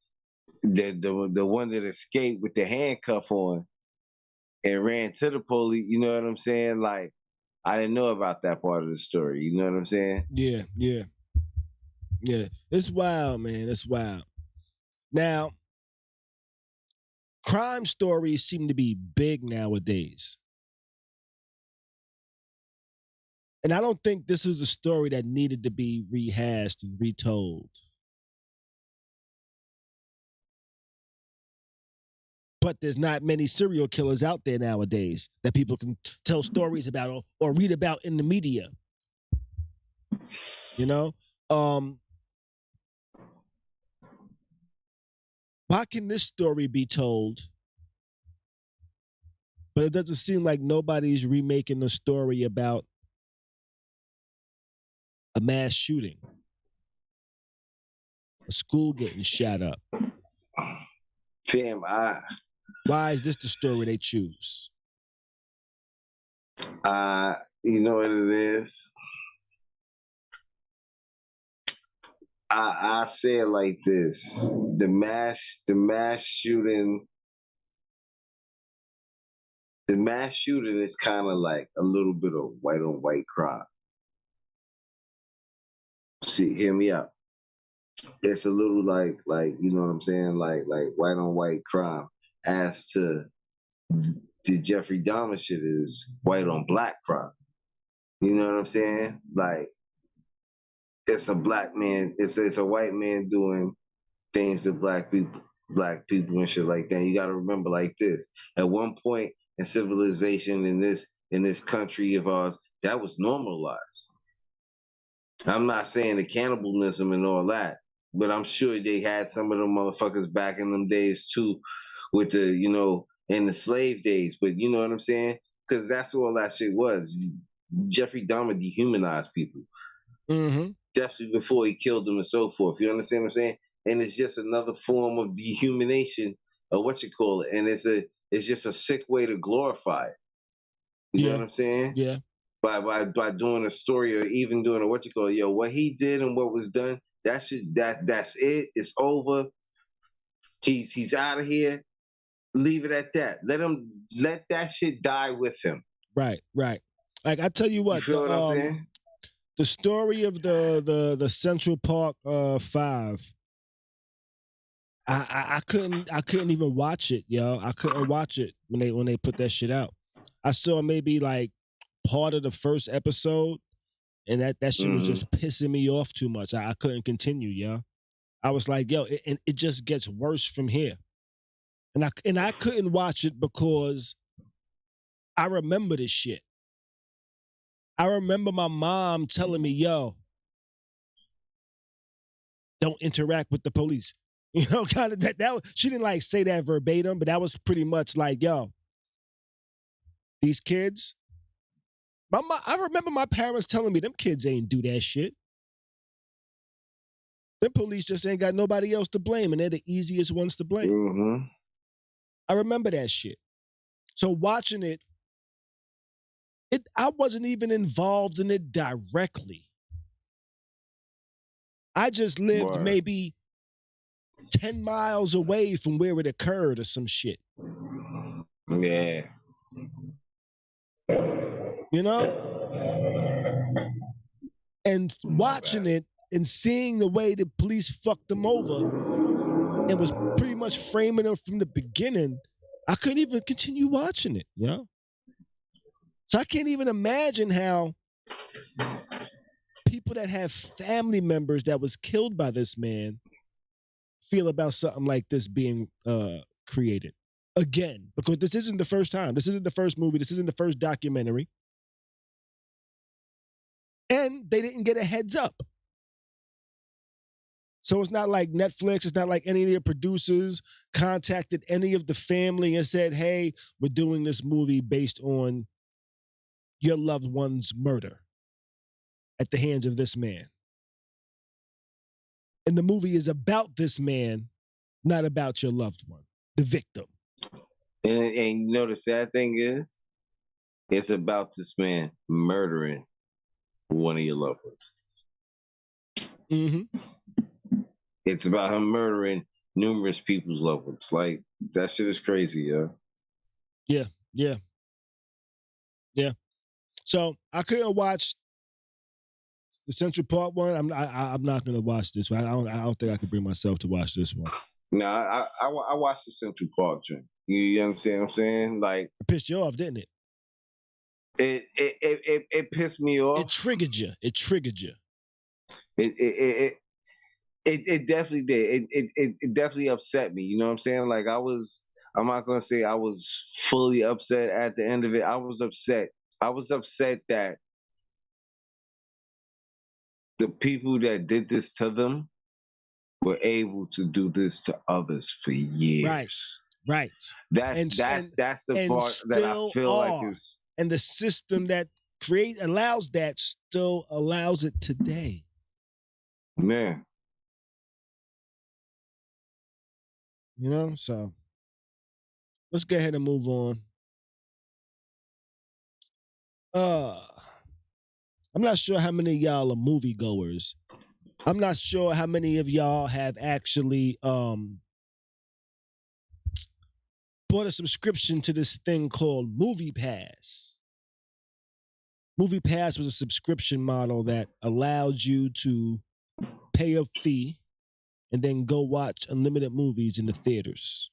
the one that escaped with the handcuff on and ran to the police, you know what I'm saying? Like I didn't know about that part of the story. You know what I'm saying? Yeah. It's wild, man. It's wild. Now, crime stories seem to be big nowadays. And I don't think this is a story that needed to be rehashed and retold. But there's not many serial killers out there nowadays that people can tell stories about or read about in the media. You know? Why can this story be told, but it doesn't seem like nobody's remaking a story about a mass shooting, a school getting shot up? Fam, why is this the story they choose? You know what it is? I say it like this: the mass shooting is kind of like a little bit of white on white crime. See, hear me out. It's a little like you know what I'm saying, like white on white crime. As to the Jeffrey Dahmer shit is white on black crime. You know what I'm saying? Like it's a black man, it's a white man doing things to black people and shit like that. You got to remember like this. At one point in civilization in this country of ours, that was normalized. I'm not saying the cannibalism and all that, but I'm sure they had some of them motherfuckers back in them days too, with the in the slave days. But you know what I'm saying? Because that's all that shit was. Jeffrey Dahmer dehumanized people. Mm-hmm. Definitely before he killed them and so forth. You understand what I'm saying? And it's just another form of dehumanization of what you call it. And it's just a sick way to glorify it. You know what I'm saying? Yeah. By doing a story or even doing a what you call it, what he did and what was done, that's it. It's over. He's out of here. Leave it at that. Let that shit die with him. Right. Like I tell you what, you feel what I'm saying? The story of the Central Park 5. I couldn't even watch it, yo. I couldn't watch it when they put that shit out. I saw maybe like part of the first episode, and that shit was just pissing me off too much. I couldn't continue, yo. I was like, yo, it just gets worse from here. And I couldn't watch it because I remember this shit. I remember my mom telling me, yo, don't interact with the police. You know, kind of that she didn't like say that verbatim, but that was pretty much like, yo, these kids. I remember my parents telling me them kids ain't do that shit. Them police just ain't got nobody else to blame, and they're the easiest ones to blame. Mm-hmm. I remember that shit. So watching it, I wasn't even involved in it directly. I just lived maybe 10 miles away from where it occurred or some shit. Yeah. You know? And watching it and seeing the way the police fucked them over and was pretty much framing them from the beginning, I couldn't even continue watching it, you know? So I can't even imagine how people that have family members that was killed by this man feel about something like this being created again, because this isn't the first time. This isn't the first movie. This isn't the first documentary. And they didn't get a heads up. So it's not like Netflix, it's not like any of their producers contacted any of the family and said, hey, we're doing this movie based on your loved one's murder at the hands of this man. And the movie is about this man, not about your loved one, the victim. And you know the sad thing is, it's about this man murdering one of your loved ones. Mm-hmm. It's about him murdering numerous people's loved ones. Like, that shit is crazy, yo. Yeah. So I couldn't watch the Central Park one. I'm not gonna watch this one. I don't think I could bring myself to watch this one. No, I watched the Central Park joint. You understand what I'm saying? Like, it pissed you off, didn't it? It pissed me off. It triggered you. It definitely did. It definitely upset me. You know what I'm saying? Like, I'm not gonna say I was fully upset at the end of it. I was upset. I was upset that the people that did this to them were able to do this to others for years. Right. That's the part that I feel like is, and the system that allows that still allows it today. Man. You know, so let's go ahead and move on. I'm not sure how many of y'all are moviegoers. I'm not sure how many of y'all have actually bought a subscription to this thing called MoviePass. MoviePass was a subscription model that allowed you to pay a fee, and then go watch unlimited movies in the theaters.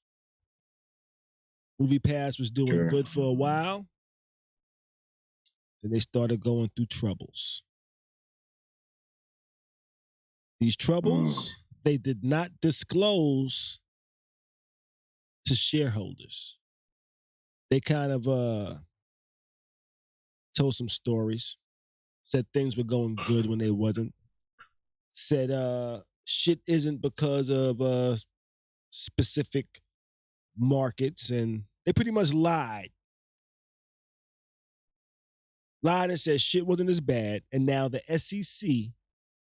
MoviePass was doing good for a while. Then they started going through troubles. These troubles, they did not disclose to shareholders. They kind of told some stories, said things were going good when they wasn't, said shit isn't because of specific markets, and they pretty much lied. Lied and said shit wasn't as bad, and now the SEC,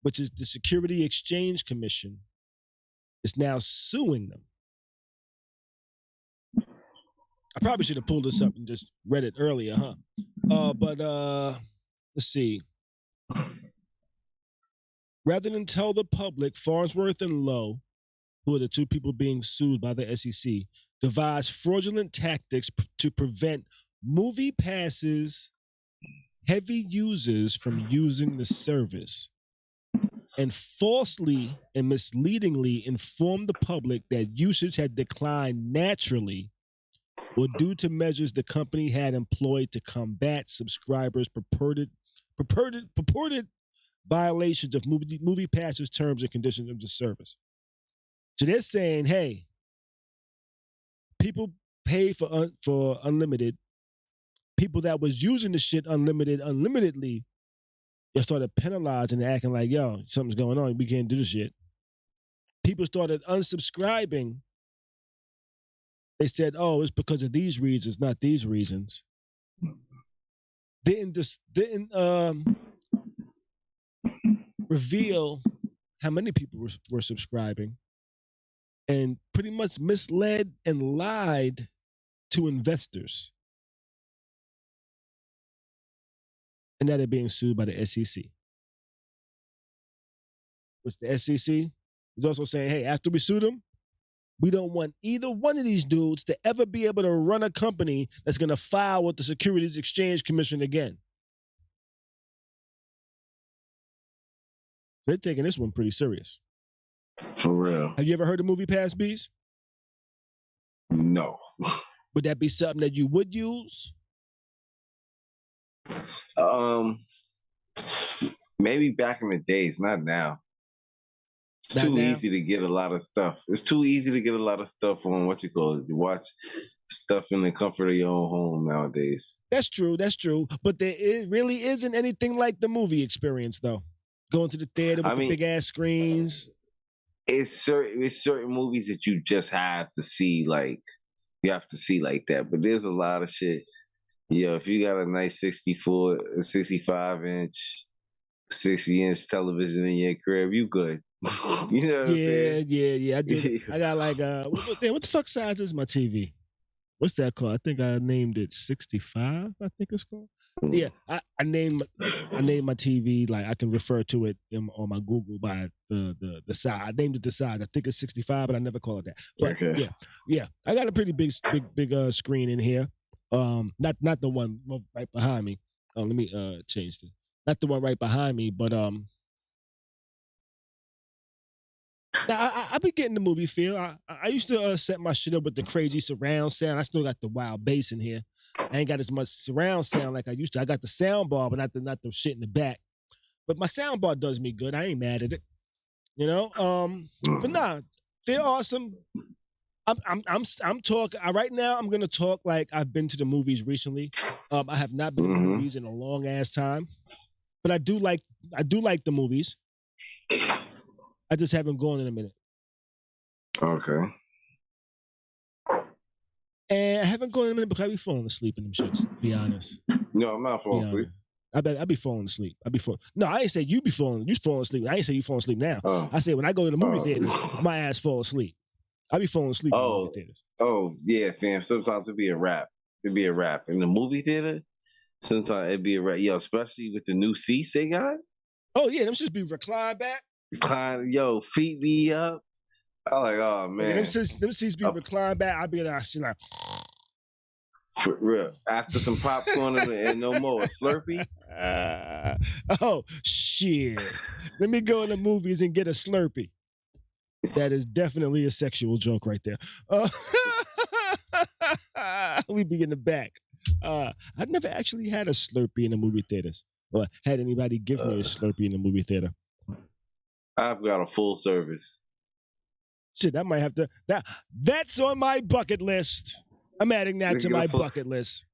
which is the Security Exchange Commission, is now suing them. I probably should have pulled this up and just read it earlier, huh? But let's see. Rather than tell the public, Farnsworth and Lowe, who are the two people being sued by the SEC, devised fraudulent tactics to prevent MoviePass's heavy users from using the service, and falsely and misleadingly informed the public that usage had declined naturally or due to measures the company had employed to combat subscribers' purported violations of MoviePass's terms and conditions of the service. So they're saying, hey, people pay for unlimited. People that was using the shit unlimitedly, they started penalizing and acting like, yo, something's going on. We can't do this shit. People started unsubscribing. They said, oh, it's because of these reasons, not these reasons. Didn't reveal how many people were subscribing, and pretty much misled and lied to investors. And now they're being sued by the SEC. Which the SEC is also saying, hey, after we sue them, we don't want either one of these dudes to ever be able to run a company that's going to file with the Securities Exchange Commission again. So they're taking this one pretty serious. For real. Have you ever heard of MoviePass, Bees? No. Would that be something that you would use? Maybe back in the days, not now. It's too easy to get a lot of stuff. It's too easy to get a lot of stuff on what you call it. You watch stuff in the comfort of your own home nowadays. That's true. But there really isn't anything like the movie experience, though. Going to the theater with the big ass screens. It's certain movies that you just have to see, like you have to see like that. But there's a lot of shit. Yeah, if you got a nice 65-inch, 60-inch television in your crib, you good. You know what I'm saying? Yeah. I do. I got like what the fuck size is my TV? What's that called? I think I named it 65. I think it's called. Yeah, I named my TV, like I can refer to it on my Google by the size. I named it the size. I think it's 65, but I never call it that. But yeah. I got a pretty big screen in here. Not the one right behind me. Oh, let me change this. Not the one right behind me, but I be getting the movie feel. I used to set my shit up with the crazy surround sound. I still got the wild bass in here. I ain't got as much surround sound like I used to. I got the sound bar, but not the shit in the back. But my sound bar does me good. I ain't mad at it. You know? But nah, they're awesome. I'm talking right now. I'm gonna talk like I've been to the movies recently. I have not been to the movies in a long ass time, but I do like the movies. I just haven't gone in a minute. Okay. And I haven't gone in a minute because I be falling asleep in them shits, to be honest. No, I'm not falling asleep. I be falling asleep. No, I ain't say you falling asleep. I ain't say you falling asleep now. I say when I go to the movie theaters, my ass fall asleep. I be falling asleep in the movie theaters. Oh, yeah, fam. Sometimes it'd be a wrap. In the movie theater, sometimes it'd be a wrap. Yo, especially with the new seats they got. Oh, yeah, them shits be reclined back. Yo, feet be up. I'm like, oh, man. Yeah, them seats be reclined back. I be like, shit, like... For real. After some popcorn and no more. A Slurpee. Oh, shit. Let me go in the movies and get a Slurpee. That is definitely a sexual joke right there. We be in the back. I've never actually had a Slurpee in the movie theaters. Or had anybody give me a Slurpee in the movie theater. I've got a full service. Shit, I might have to. That's on my bucket list. I'm adding that to my bucket list.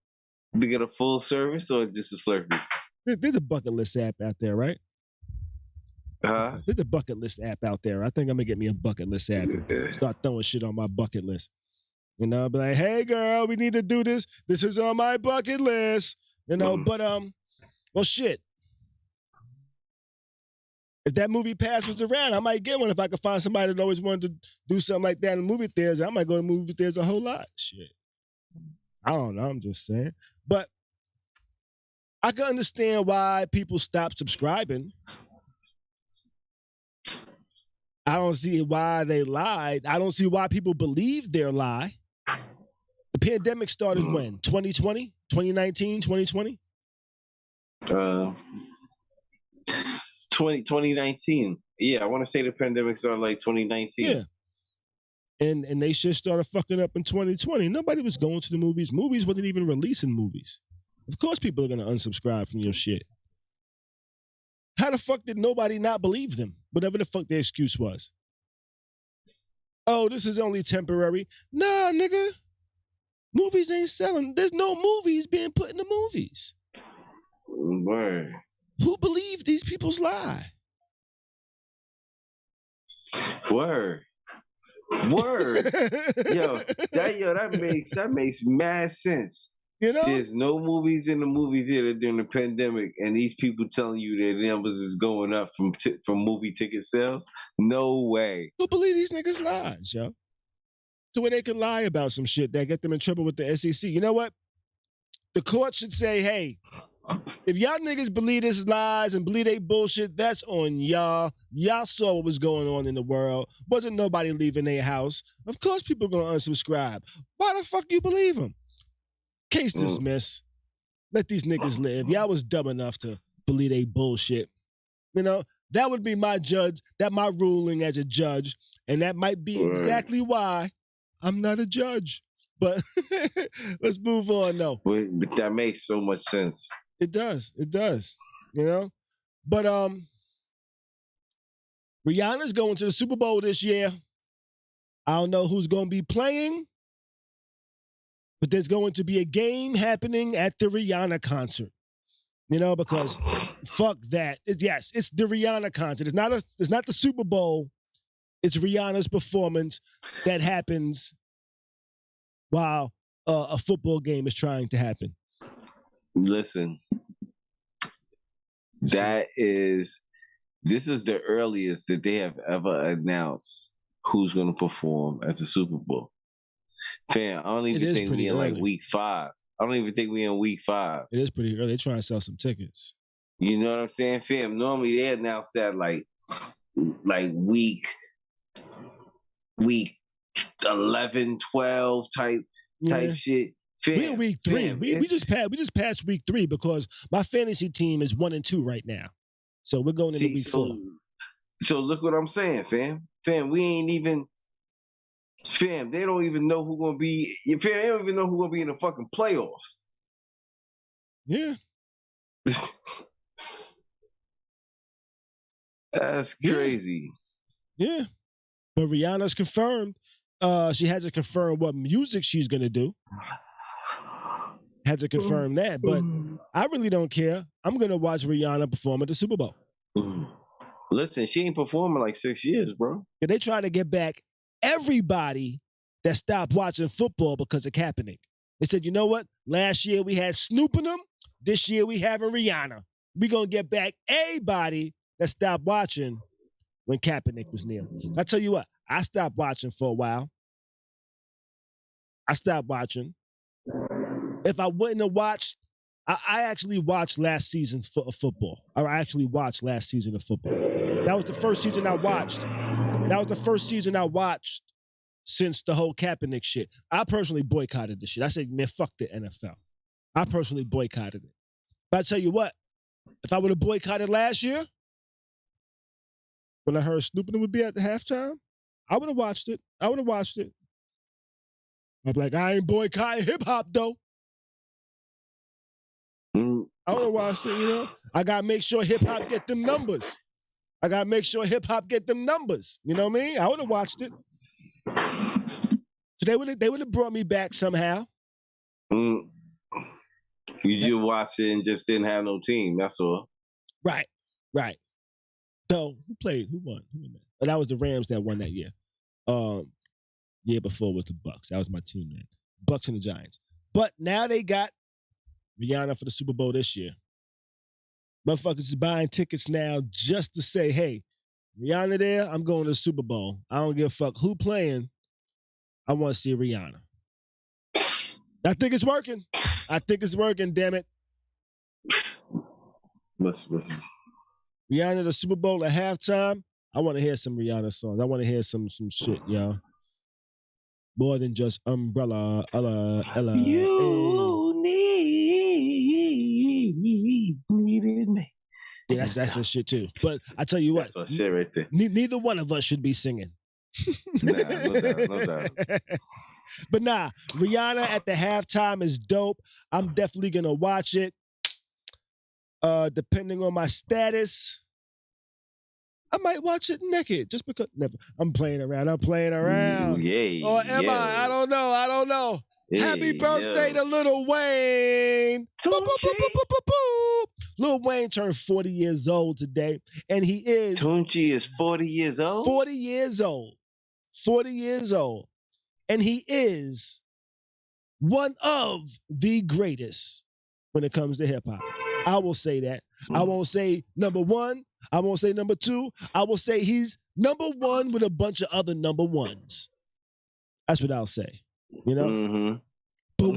We get a full service or just a Slurpee? There's a bucket list app out there, right? Huh? There's a bucket list app out there. I think I'm gonna get me a bucket list app. Start throwing shit on my bucket list. You know, be like, hey girl, we need to do this. This is on my bucket list. You know, but well shit. If that MoviePass was around, I might get one if I could find somebody that always wanted to do something like that in movie theaters. I might go to movie theaters a whole lot. Shit. I don't know, I'm just saying. But I can understand why people stop subscribing. I don't see why they lied. I don't see why people believe their lie. The pandemic started when? 2020? 2019? 2020? 2019. Yeah, I want to say the pandemic started like 2019. Yeah. And they shit started fucking up in 2020. Nobody was going to the movies. Movies wasn't even releasing movies. Of course people are going to unsubscribe from your shit. How the fuck did nobody not believe them? Whatever the fuck their excuse was. Oh, this is only temporary. Nah, nigga. Movies ain't selling. There's no movies being put in the movies. Word. Who believed these people's lie? Word. That makes mad sense. You know? There's no movies in the movie theater during the pandemic, and these people telling you their numbers is going up from movie ticket sales. No way. Who believe these niggas' lies, yo? To where they can lie about some shit that get them in trouble with the SEC. You know what? The court should say, hey, if y'all niggas believe this lies and believe they bullshit, that's on y'all. Y'all saw what was going on in the world. Wasn't nobody leaving their house. Of course people gonna unsubscribe. Why the fuck you believe them? Case dismissed. Let these niggas live. Y'all was dumb enough to believe they bullshit. You know, that would be my my ruling as a judge. And that might be exactly why I'm not a judge. But let's move on, though. But that makes so much sense. It does. You know? But Rihanna's going to the Super Bowl this year. I don't know who's going to be playing, but there's going to be a game happening at the Rihanna concert. You know, because fuck that. It's the Rihanna concert. It's not the Super Bowl. It's Rihanna's performance that happens while a football game is trying to happen. Listen, this is the earliest that they have ever announced who's going to perform at the Super Bowl. Fam, I don't even think we in like week 5. I don't even think we in week 5. It is pretty early. They're trying to sell some tickets. You know what I'm saying, fam? Normally they announce that like week 11, 12 type shit. Fam, we're in week 3. Fam, we just passed week 3 because my fantasy team is 1-2 right now. So we're going into week 4. So look what I'm saying, fam. Fam, we ain't even. Fam, they don't even know who's gonna be. Fam, they don't even know who's gonna be in the fucking playoffs. Yeah. That's crazy. Yeah. But Rihanna's confirmed. She hasn't confirmed what music she's gonna do. Hasn't confirmed that, but I really don't care. I'm gonna watch Rihanna perform at the Super Bowl. Listen, she ain't performing like 6 years, bro. Yeah, they try to get back everybody that stopped watching football because of Kaepernick. They said, you know what? Last year we had Snoop in them. This year we having Rihanna. We gonna get back everybody that stopped watching when Kaepernick was near. I tell you what, I stopped watching for a while. I stopped watching. If I wouldn't have watched, I actually watched last season of football. I actually watched last season of football. That was the first season I watched. That was the first season I watched since the whole Kaepernick shit. I personally boycotted this shit. I said, man, fuck the NFL. I personally boycotted it. But I tell you what, If I would have boycotted last year, when I heard Snooping would be at the halftime, I would have watched it. I'd be like, I ain't boycotting hip hop though. I would have watched it, you know. I gotta make sure hip hop get them numbers. You know what I mean? I would have watched it. So they would have brought me back somehow. You just watched it and just didn't have no team. That's all. Right. So who won? Oh, that was the Rams that won that year. Year before was the Bucks. That was my team then. Bucks and the Giants. But now they got Rhianna for the Super Bowl this year. Motherfuckers is buying tickets now just to say, hey, Rhianna there, I'm going to the Super Bowl. I don't give a fuck who playing. I want to see Rhianna. I think it's working. Damn it. Rhianna the Super Bowl at halftime. I want to hear some Rhianna songs. I want to hear some shit, y'all. More than just Umbrella, Ella. You needed me. Yeah, that's the shit too. But I tell you what, that's shit right there. Neither one of us should be singing. No doubt. But nah, Rhianna at the halftime is dope. I'm definitely gonna watch it. Depending on my status, I might watch it naked just because. Never. I'm playing around. Yeah. Or am I? I don't know. Yeah, Happy birthday to Lil Wayne. Boop, boop, boop, boop, boop, boop, boop. Lil Wayne turned 40 years old today, and he is. Tunchi is 40 years old? 40 years old. And he is one of the greatest when it comes to hip hop. I will say that. I won't say number one. I won't say number two. I will say he's number one with a bunch of other number ones. That's what I'll say. You know? Mm-hmm. But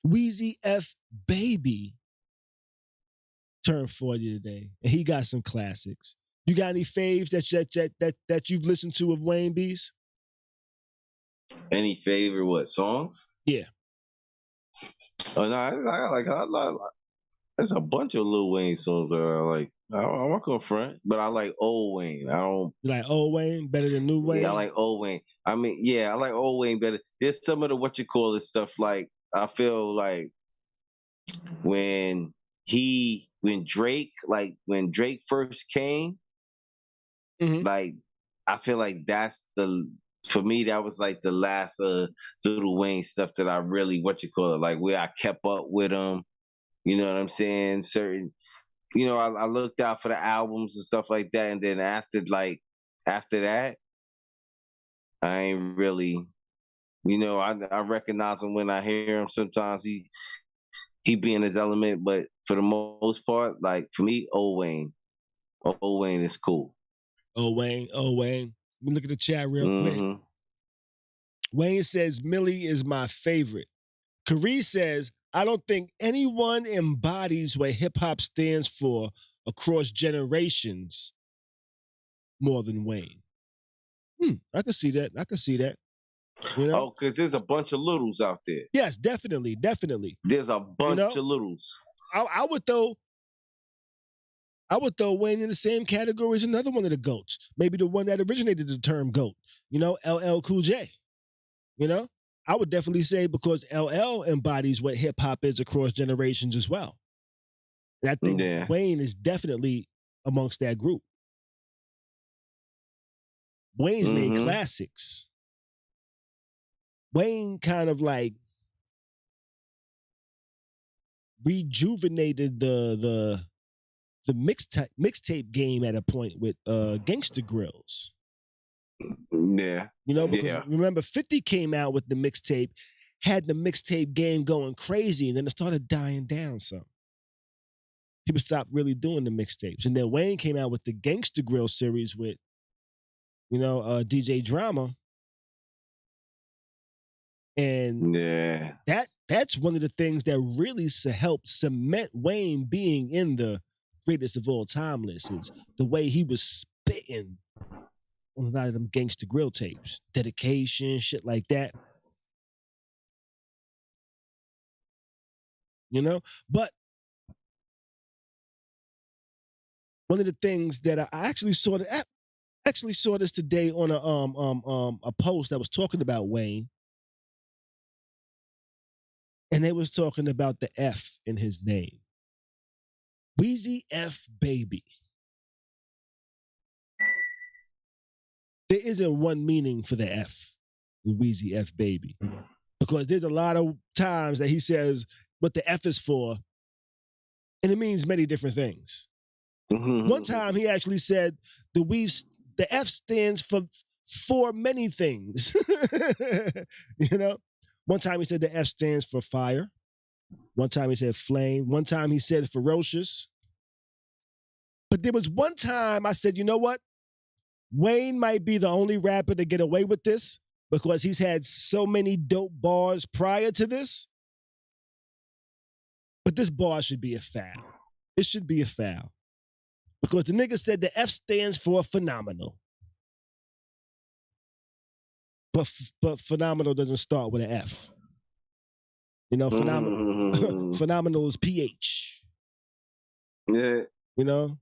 Weezy F Baby turned 40 today. And he got some classics. You got any faves that you've listened to of Wayne B's? Any favorite songs? Yeah. Oh no, I like there's a bunch of Lil Wayne songs that I like. I'm not gonna front, but I like old Wayne. I don't. You like old Wayne better than new Wayne? Yeah, I like old Wayne. I mean, yeah, I like old Wayne better. There's some of the stuff like I feel like when Drake first came, like I feel like that's for me, that was like the last Lil Wayne stuff that I really, like where I kept up with him. You know what I'm saying? Certain, I looked out for the albums and stuff like that. And then after that, I ain't really, I recognize him when I hear him. Sometimes he be in his element, but for the most part, like for me, old Wayne is cool. Old Wayne. Let me look at the chat real quick. Wayne says, Millie is my favorite. Khary says, I don't think anyone embodies what hip-hop stands for across generations more than Wayne. I can see that. You know? Oh, because there's a bunch of littles out there. Yes, definitely. There's a bunch of littles. I would throw Wayne in the same category as another one of the GOATs. Maybe the one that originated the term GOAT. LL Cool J. I would definitely say because LL embodies what hip hop is across generations as well. And I think Wayne is definitely amongst that group. Wayne's made classics. Wayne kind of like rejuvenated the mixtape game at a point with Gangsta Grills. Yeah. Because remember 50 came out with the mixtape, had the mixtape game going crazy, and then it started dying down some. People stopped really doing the mixtapes. And then Wayne came out with the Gangsta Grill series with, DJ Drama. And that's one of the things that really helped cement Wayne being in the greatest of all time list is the way he was spitting on a lot of them Gangsta Grill tapes, Dedication, shit like that. But one of the things that I actually saw this today on a post that was talking about Wayne, and they was talking about the F in his name. Weezy F Baby. There isn't one meaning for the F in Weezy F Baby, because there's a lot of times that he says what the F is for, and it means many different things. One time he actually said the F stands for many things. You know? One time he said the F stands for fire. One time he said flame. One time he said ferocious. But there was one time I said, you know what? Wayne might be the only rapper to get away with this because he's had so many dope bars prior to this. But this bar should be a foul. It should be a foul. Because the nigga said the F stands for phenomenal. But phenomenal doesn't start with an F. You know, phenomenal is PH. Yeah. You know?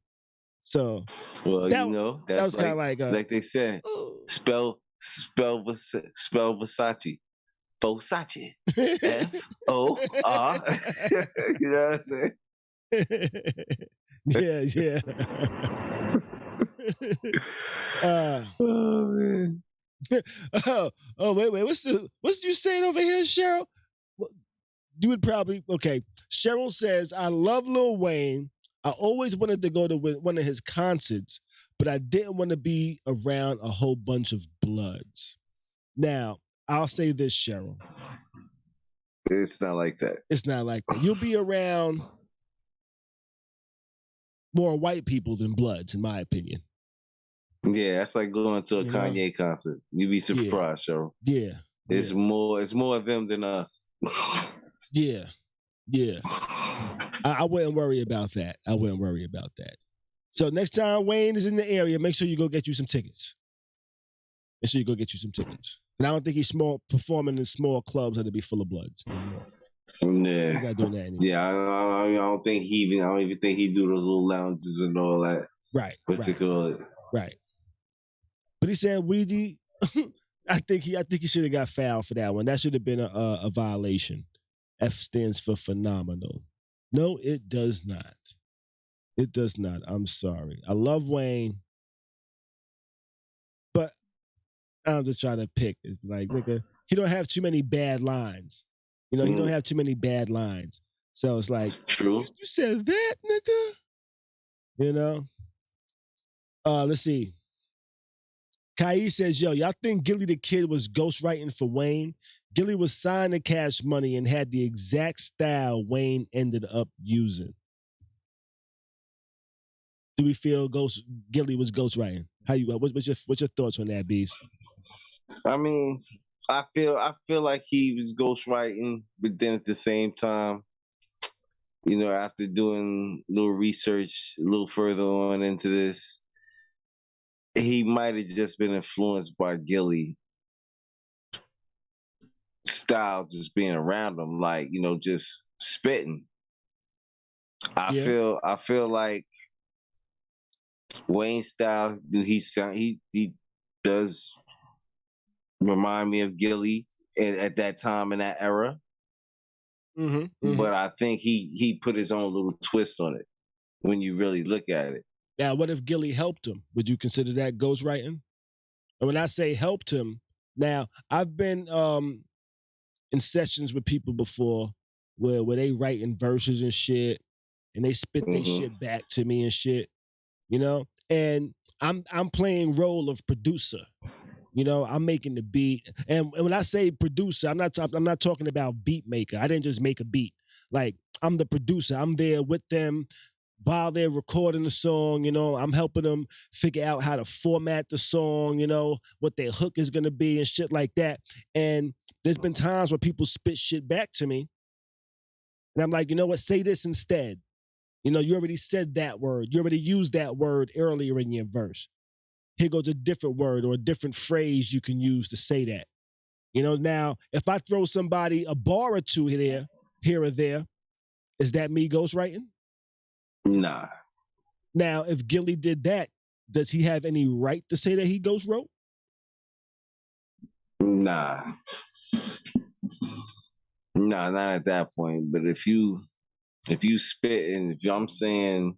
So. Well, you know, that was kind of like they said, spell Versace. Versace. F-O-R. You know what I'm saying? Yeah. Oh man. Wait. What's you saying over here, Cheryl? You would probably okay. Cheryl says, I love Lil Wayne. I always wanted to go to one of his concerts, but I didn't want to be around a whole bunch of bloods. Now, I'll say this, Cheryl. It's not like that. It's not like that. You'll be around more white people than bloods, in my opinion. Yeah, that's like going to a Kanye concert. You'd be surprised, Cheryl. Yeah. It's more of them than us. Yeah. I wouldn't worry about that. So next time Wayne is in the area, make sure you go get you some tickets. And I don't think he's performing in small clubs that'll be full of bloods. Yeah. He's not doing that anymore. Yeah, I don't even think he do those little lounges and all that. Right. Particularly. Right. But he said Weezy, I think he should have got fouled for that one. That should have been a violation. F stands for phenomenal. No, it does not. It does not. I'm sorry. I love Wayne, but I'm just trying to pick. It's like, nigga, he don't have too many bad lines. You know, he don't have too many bad lines. So it's like, true. You said that, nigga? You know? Let's see. Khary says, yo, y'all think Gilly the Kid was ghostwriting for Wayne? Gilly was signed to Cash Money and had the exact style Wayne ended up using. Do we feel Gilly was ghostwriting? What's your thoughts on that, Beast? I mean, I feel like he was ghostwriting, but then at the same time, you know, after doing a little research a little further on into this, he might have just been influenced by Gilly style, just being around him, like, you know, just spitting. I feel like Wayne's style, he does remind me of Gilly at that time in that era. But I think he put his own little twist on it when you really look at it. Now, what if Gilly helped him? Would you consider that ghostwriting? And when I say helped him, now I've been in sessions with people before where they writing verses and shit, and they spit their shit back to me and shit, you know. And I'm playing role of producer, you know. I'm making the beat, and when I say producer, I'm not talking about beat maker. I didn't just make a beat. Like, I'm the producer. I'm there with them while they're recording the song, you know. I'm helping them figure out how to format the song, you know, what their hook is gonna be and shit like that. And there's been times where people spit shit back to me, and I'm like, you know what, say this instead. You know, you already said that word. You already used that word earlier in your verse. Here goes a different word or a different phrase you can use to say that. You know, now, if I throw somebody a bar or two here or there, is that me ghostwriting? Nah. Now, if Gilly did that, does he have any right to say that he ghost wrote? Nah, not at that point. But if you spit, and if I'm saying,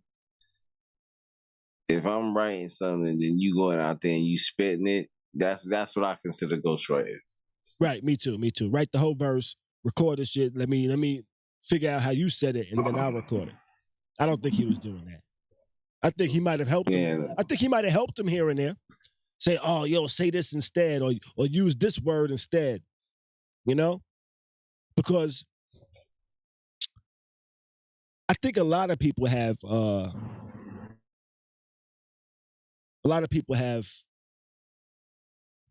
if I'm writing something, and then you going out there and you spitting it, that's what I consider ghostwriting. Right, me too. Write the whole verse, record the shit. Let me figure out how you said it, and then I'll record it. I don't think he was doing that. I think he might have helped him. I think he might have helped him here and there. Say, oh, yo, say this instead, or use this word instead. You know? Because I think a lot of people have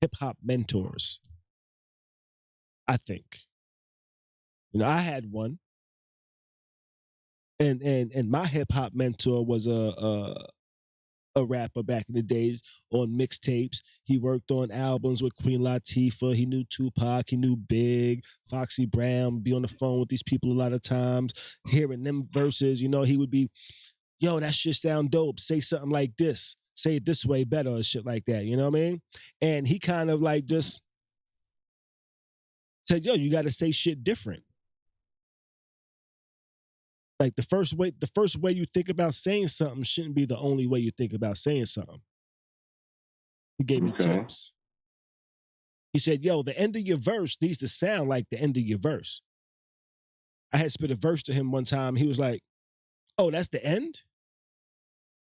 hip hop mentors. I think. You know, I had one. And my hip hop mentor was a rapper back in the days on mixtapes. He worked on albums with Queen Latifah. He knew Tupac. He knew Big, Foxy Brown. Be on the phone with these people a lot of times, hearing them verses. You know, he would be, yo, that shit sound dope. Say something like this. Say it this way better or shit like that. You know what I mean? And he kind of like just said, yo, you got to say shit different. Like the first way you think about saying something shouldn't be the only way you think about saying something. He gave me tips. He said, yo, the end of your verse needs to sound like the end of your verse. I had spit a verse to him one time. He was like, oh, that's the end?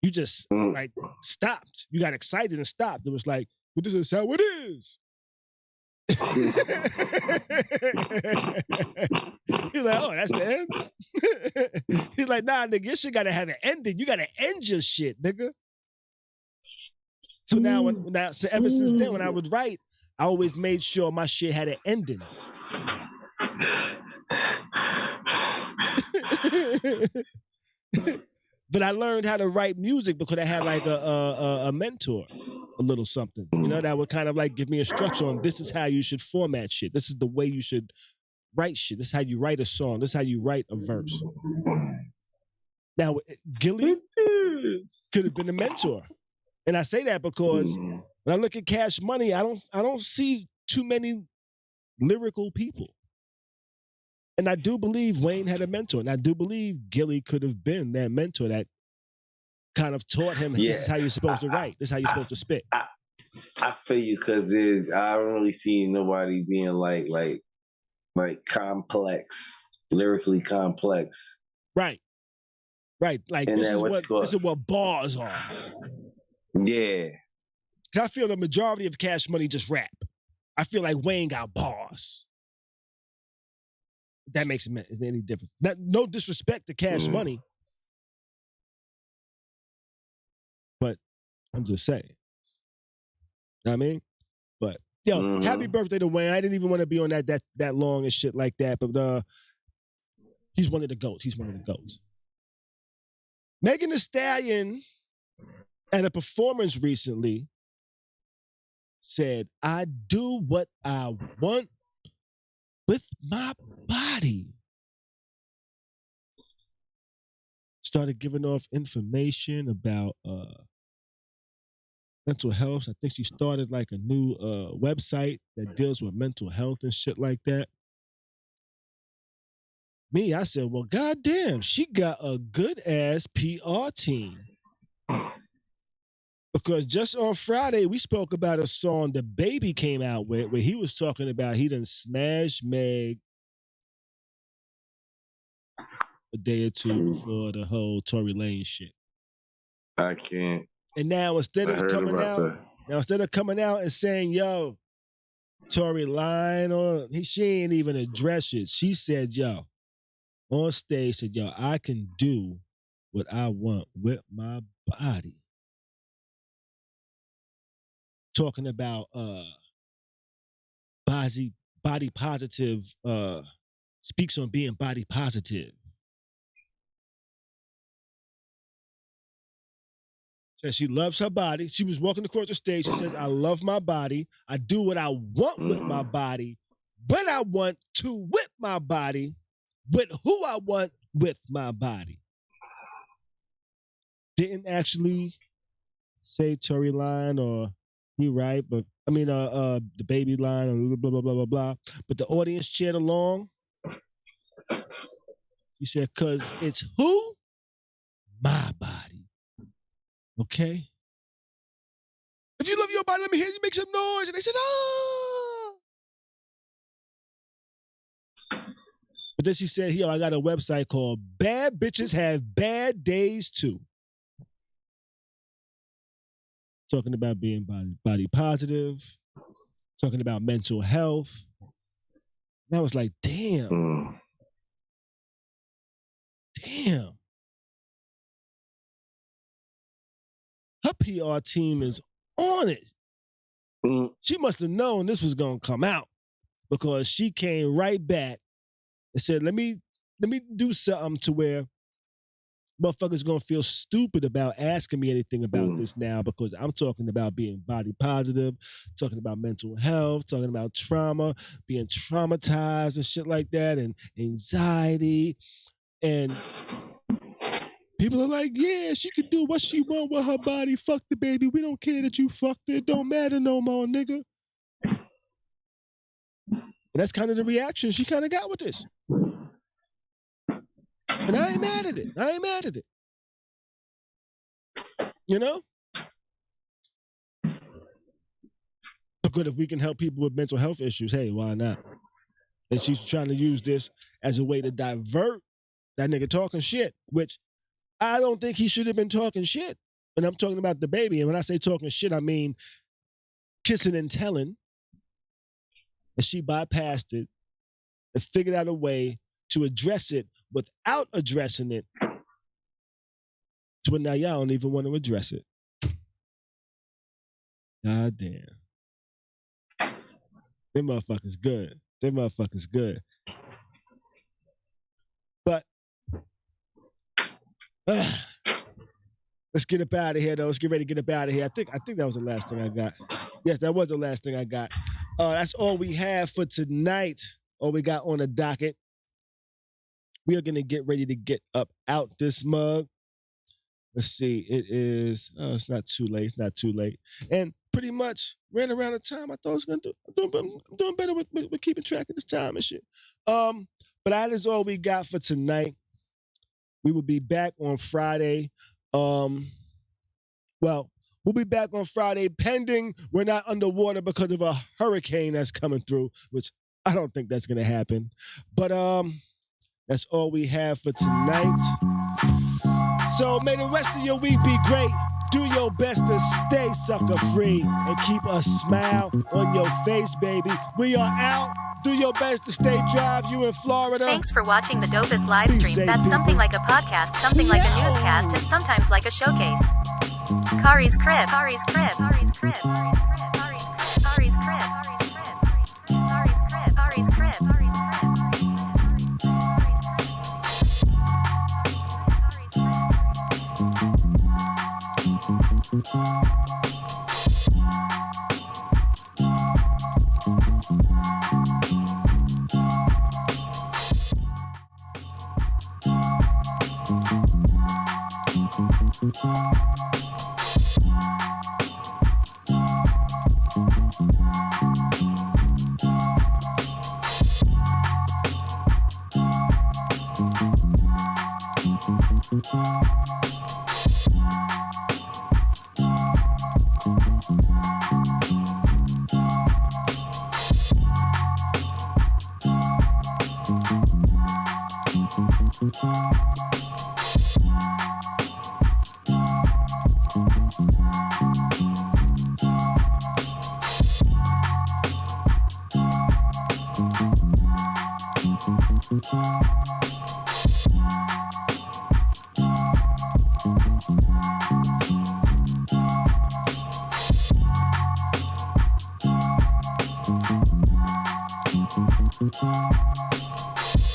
You just like stopped. You got excited and stopped. It was like, well, this is how it is. He's like, oh, that's the end? He's like, nah, nigga, your shit gotta have an ending. You gotta end your shit, nigga. So so ever since then, when I would write, I always made sure my shit had an ending. But I learned how to write music because I had like a mentor, a little something, you know, that would kind of like give me a structure on this is how you should format shit. This is the way you should write shit. This is how you write a song. This is how you write a verse. Now, Gilly could have been a mentor. And I say that because when I look at Cash Money, I don't see too many lyrical people. And I do believe Wayne had a mentor. And I do believe Gilly could have been that mentor that kind of taught him, this is how you're supposed to write. This is how you're supposed to spit. I feel you, because I don't really see nobody being like complex, lyrically complex. Right. Like, and this is what bars are. Yeah. I feel the majority of Cash Money just rap. I feel like Wayne got bars. That makes it any difference. No disrespect to Cash Money, but I'm just saying. You know what I mean? But yo, happy birthday to Wayne. I didn't even want to be on that long and shit like that, but he's one of the GOATs. He's one of the GOATs. Megan Thee Stallion at a performance recently said, I do what I want with my body. Started giving off information about mental health. I think she started like a new website that deals with mental health and shit like that. I said, well, goddamn, she got a good ass PR team. Because just on Friday, we spoke about a song the Baby came out with where he was talking about he done smashed Meg a day or two before the whole Tory Lanez shit. I can't. And now instead of coming out and saying, yo, Tory lying on, she ain't even address it. She said, yo, on stage, said, yo, I can do what I want with my body. Talking about body positive, speaks on being body positive. Says she loves her body. She was walking across the stage. She says, I love my body. I do what I want with my body, when I want to with my body, with who I want with my body. didn't actually say Tory line or he right, but I mean the baby line or blah blah blah blah blah. But the audience cheered along. He said, "Cause it's who? My body. Okay? If you love your body, let me hear you make some noise." And they said, "Oh." But then she said, "Yo, I got a website called Bad Bitches Have Bad Days Too." Talking about being body positive, talking about mental health. And I was like, damn. Damn. Her PR team is on it. She must have known this was going to come out because she came right back and said, let me do something to where motherfuckers gonna feel stupid about asking me anything about this now because I'm talking about being body positive, talking about mental health, talking about trauma, being traumatized and shit like that, and anxiety. And people are like, yeah, she can do what she want with her body. Fuck the baby. We don't care that you fucked it. It don't matter no more, nigga. And that's kind of the reaction she kind of got with this. And I ain't mad at it. You know? But good, if we can help people with mental health issues, hey, why not? And she's trying to use this as a way to divert that nigga talking shit, which I don't think he should have been talking shit. And I'm talking about the baby. And when I say talking shit, I mean kissing and telling. And she bypassed it and figured out a way to address it without addressing it. So now y'all don't even want to address it. God damn. Them motherfuckers good. But let's get up out of here, though. Let's get ready to get up out of here. I think that was the last thing I got. Yes, that was the last thing I got. That's all we have for tonight. All we got on the docket. We are going to get ready to get up out this mug. Let's see. It is, it's not too late. And pretty much ran around the time I thought I was going to do. I'm doing better with keeping track of this time and shit. But that is all we got for tonight. We will be back on Friday. We'll be back on Friday pending we're not underwater because of a hurricane that's coming through, which I don't think that's going to happen. But that's all we have for tonight. So may the rest of your week be great. Do your best to stay sucker free and keep a smile on your face, baby. We are out. Do your best to stay dry if you in Florida. Thanks for watching the dopest live stream. That's something like a podcast, something like a newscast, and sometimes like a showcase. Khary's crib.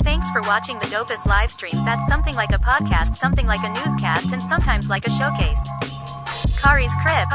Thanks for watching the dopest live stream. That's something like a podcast, something like a newscast, and sometimes like a showcase. Khary's crib.